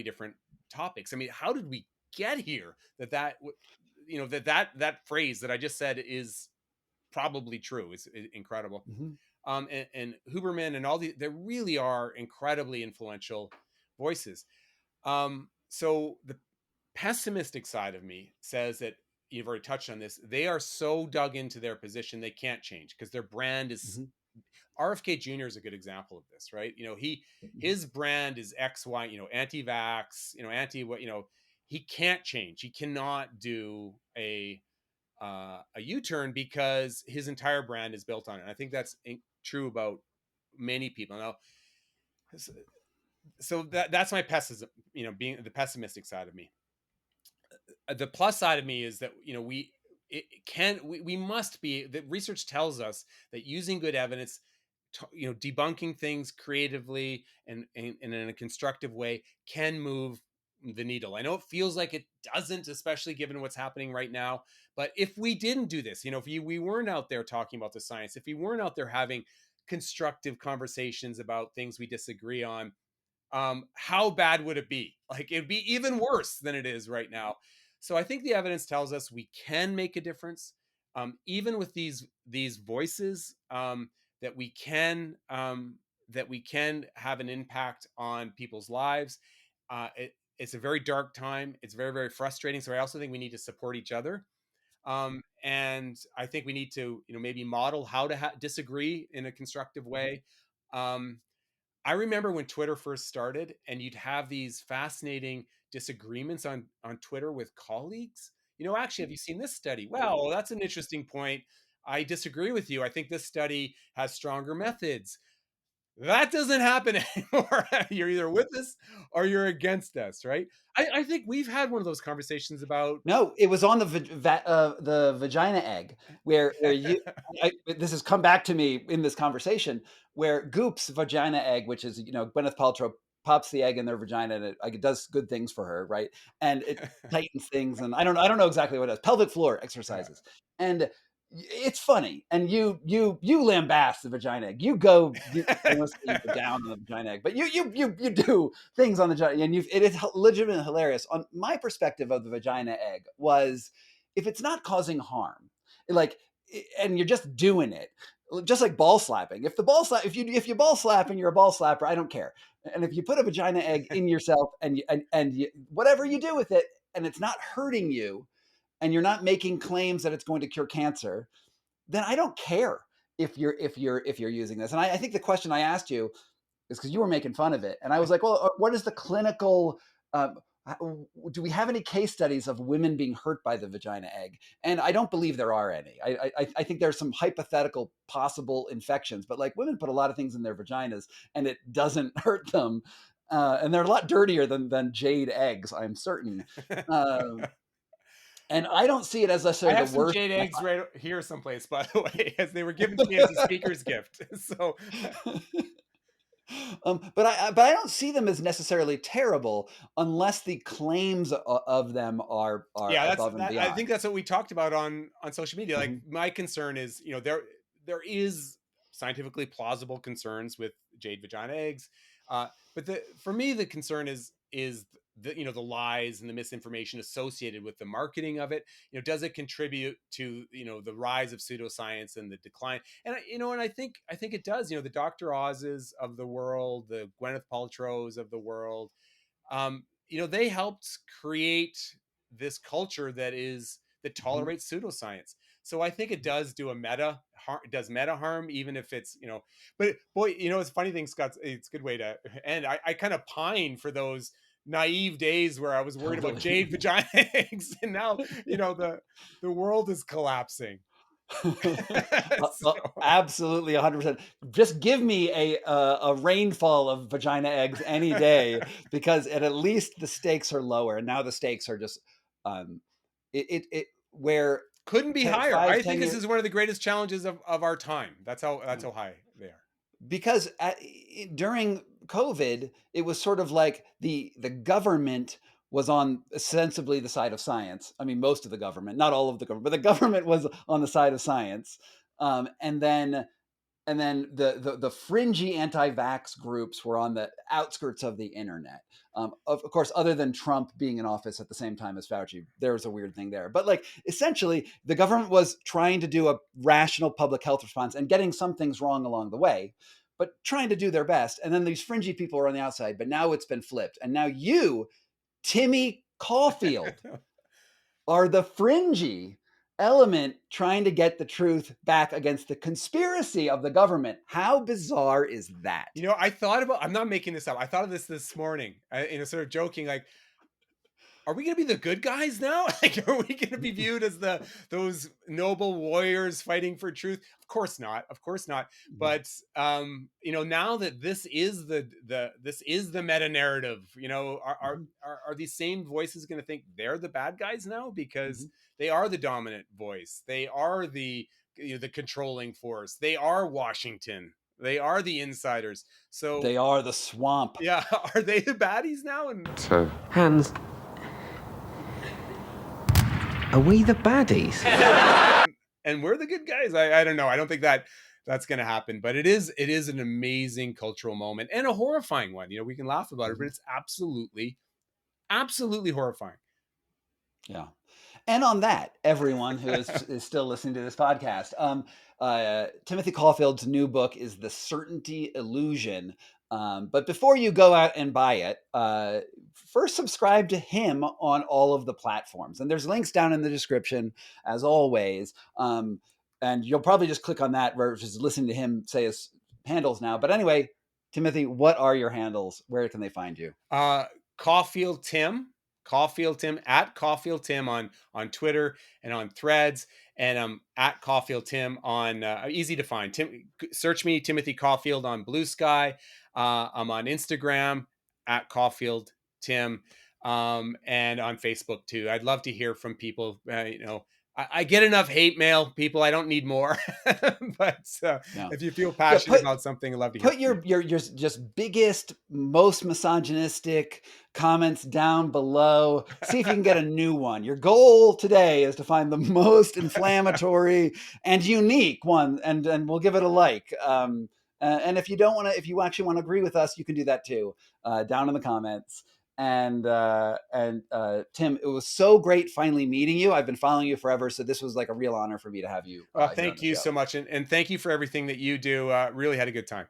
different topics. I mean, how did we get here? That phrase that I just said is probably true. Is incredible. Mhm. And Huberman and there really are incredibly influential voices. So the pessimistic side of me says that you've already touched on this. They are so dug into their position they can't change because their brand is. Mhm. RFK Jr. is a good example of this, right? Mhm. His brand is X, Y, anti-vax, anti what, he can't change. He cannot do a U-turn because his entire brand is built on it. And I think that's true about many people. Now, so that's my pessimism, being the pessimistic side of me. The plus side of me is that we must be, the research tells us that using good evidence, debunking things creatively and in a constructive way can move the needle. I know it feels like it doesn't, especially given what's happening right now. But if we didn't do this, if we weren't out there talking about the science, if we weren't out there having constructive conversations about things we disagree on, how bad would it be? Like, it'd be even worse than it is right now. So I think the evidence tells us we can make a difference, even with these voices, that we can have an impact on people's lives. It's a very dark time. It's very, very frustrating. So I also think we need to support each other. And I think we need to, maybe model how to disagree in a constructive way. Um, I remember when Twitter first started, and you'd have these fascinating disagreements on Twitter with colleagues. Actually, have you seen this study? Well, that's an interesting point. I disagree with you. I think this study has stronger methods. That doesn't happen anymore. You're either with us or you're against us, right? I think we've had one of those conversations about. No, it was on the vagina egg where this has come back to me in this conversation where Goop's vagina egg, which is Gwyneth Paltrow pops the egg in their vagina and it does good things for her, right? And it tightens things, and I don't know exactly what it does. Pelvic floor exercises, and it's funny. And you lambast the vagina egg. I want to say you go down on the vagina egg, but you do things on the vagina, and it is legitimately hilarious. On my perspective of the vagina egg was, if it's not causing harm, like, and you're just doing it, just like ball slapping. If you ball slap and you're a ball slapper, I don't care. And if you put a vagina egg in yourself and whatever you do with it, and it's not hurting you, and you're not making claims that it's going to cure cancer, then I don't care if you're using this. And I think the question I asked you is because you were making fun of it, and I was like, well, what is the clinical? Do we have any case studies of women being hurt by the vagina egg? And I don't believe there are any. I think there's some hypothetical possible infections, but like, women put a lot of things in their vaginas and it doesn't hurt them, and they're a lot dirtier than jade eggs, I'm certain. Um, and I don't see it as I necessarily the have some worst. jade eggs right here someplace, by the way, as they were given to me as a speaker's gift. So But I don't see them as necessarily terrible unless the claims of them are yeah, above and I beyond. think that's what we talked about on social media. Like, Mhm. my concern is, there is scientifically plausible concerns with jade vagina eggs, but for me the concern is the lies and the misinformation associated with the marketing of it. Does it contribute to the rise of pseudoscience and the decline? And I think it does. The Dr. Oz's of the world, the Gwyneth Paltrow's of the world, they helped create this culture that Mhm. tolerates pseudoscience. So I think it does do a meta harm, it does meta harm, even if it's, but boy, it's a funny thing, Scott. It's a good way to end. I kind of pine for those naive days where I was worried about Totally. jade vagina eggs, and now, the world is collapsing. So, Absolutely, 100%. Just give me a rainfall of vagina eggs any day, because at least the stakes are lower. And now the stakes are just um, where couldn't be higher. five, I think ten this years. is one of the greatest challenges of our time. That's how high they are. Because during COVID, it was sort of like the government was on ostensibly the side of science. I mean, most of the government, not all of the government, but the government was on the side of science. And then the fringy anti-vax groups were on the outskirts of the internet. Of course, other than Trump being in office at the same time as Fauci, there was a weird thing there. But like essentially, the government was trying to do a rational public health response and getting some things wrong along the way, but trying to do their best. And then these fringy people are on the outside. But now it's been flipped, and now you, Timmy Caulfield, are the fringy element trying to get the truth back against the conspiracy of the government. How bizarre is that? You know, I thought about, I'm not making this up. I thought of this morning, sort of joking, like, are we going to be the good guys now? Like, are we going to be viewed as those noble warriors fighting for truth? Of course not. Of course not. But now that this is the meta narrative, are these same voices going to think they're the bad guys now because they are the dominant voice? They are the controlling force. They are Washington. They are the insiders. So they are the swamp. Yeah, are they the baddies now? And so Hans, are we the baddies? And we're the good guys. I don't know. I don't think that's going to happen. But it is an amazing cultural moment and a horrifying one. We can laugh about it, but it's absolutely horrifying. Yeah. And on that, everyone who is still listening to this podcast, Timothy Caulfield's new book is The Certainty Illusion. But before you go out and buy it, first subscribe to him on all of the platforms. And there's links down in the description, as always. And you'll probably just click on that versus listening to him say his handles now. But anyway, Timothy, what are your handles? Where can they find you? Caulfield Tim at Caulfield Tim on Twitter and on Threads, and at Caulfield Tim on easy to find. Search me, Timothy Caulfield, on Blue Sky. I'm on Instagram at Caulfield Tim, and on Facebook too. I'd love to hear from people. I get enough hate mail, people. I don't need more. But if you feel passionate about something, I'd love to hear. Put your just biggest, most misogynistic comments down below. See if you can get a new one. Your goal today is to find the most inflammatory and unique one, and we'll give it a like. And if you don't want to, if you actually want to agree with us, you can do that too, down in the comments. And Tim, it was so great finally meeting you. I've been following you forever, so this was like a real honor for me to have you. Thank you so much, and thank you for everything that you do. Really had a good time.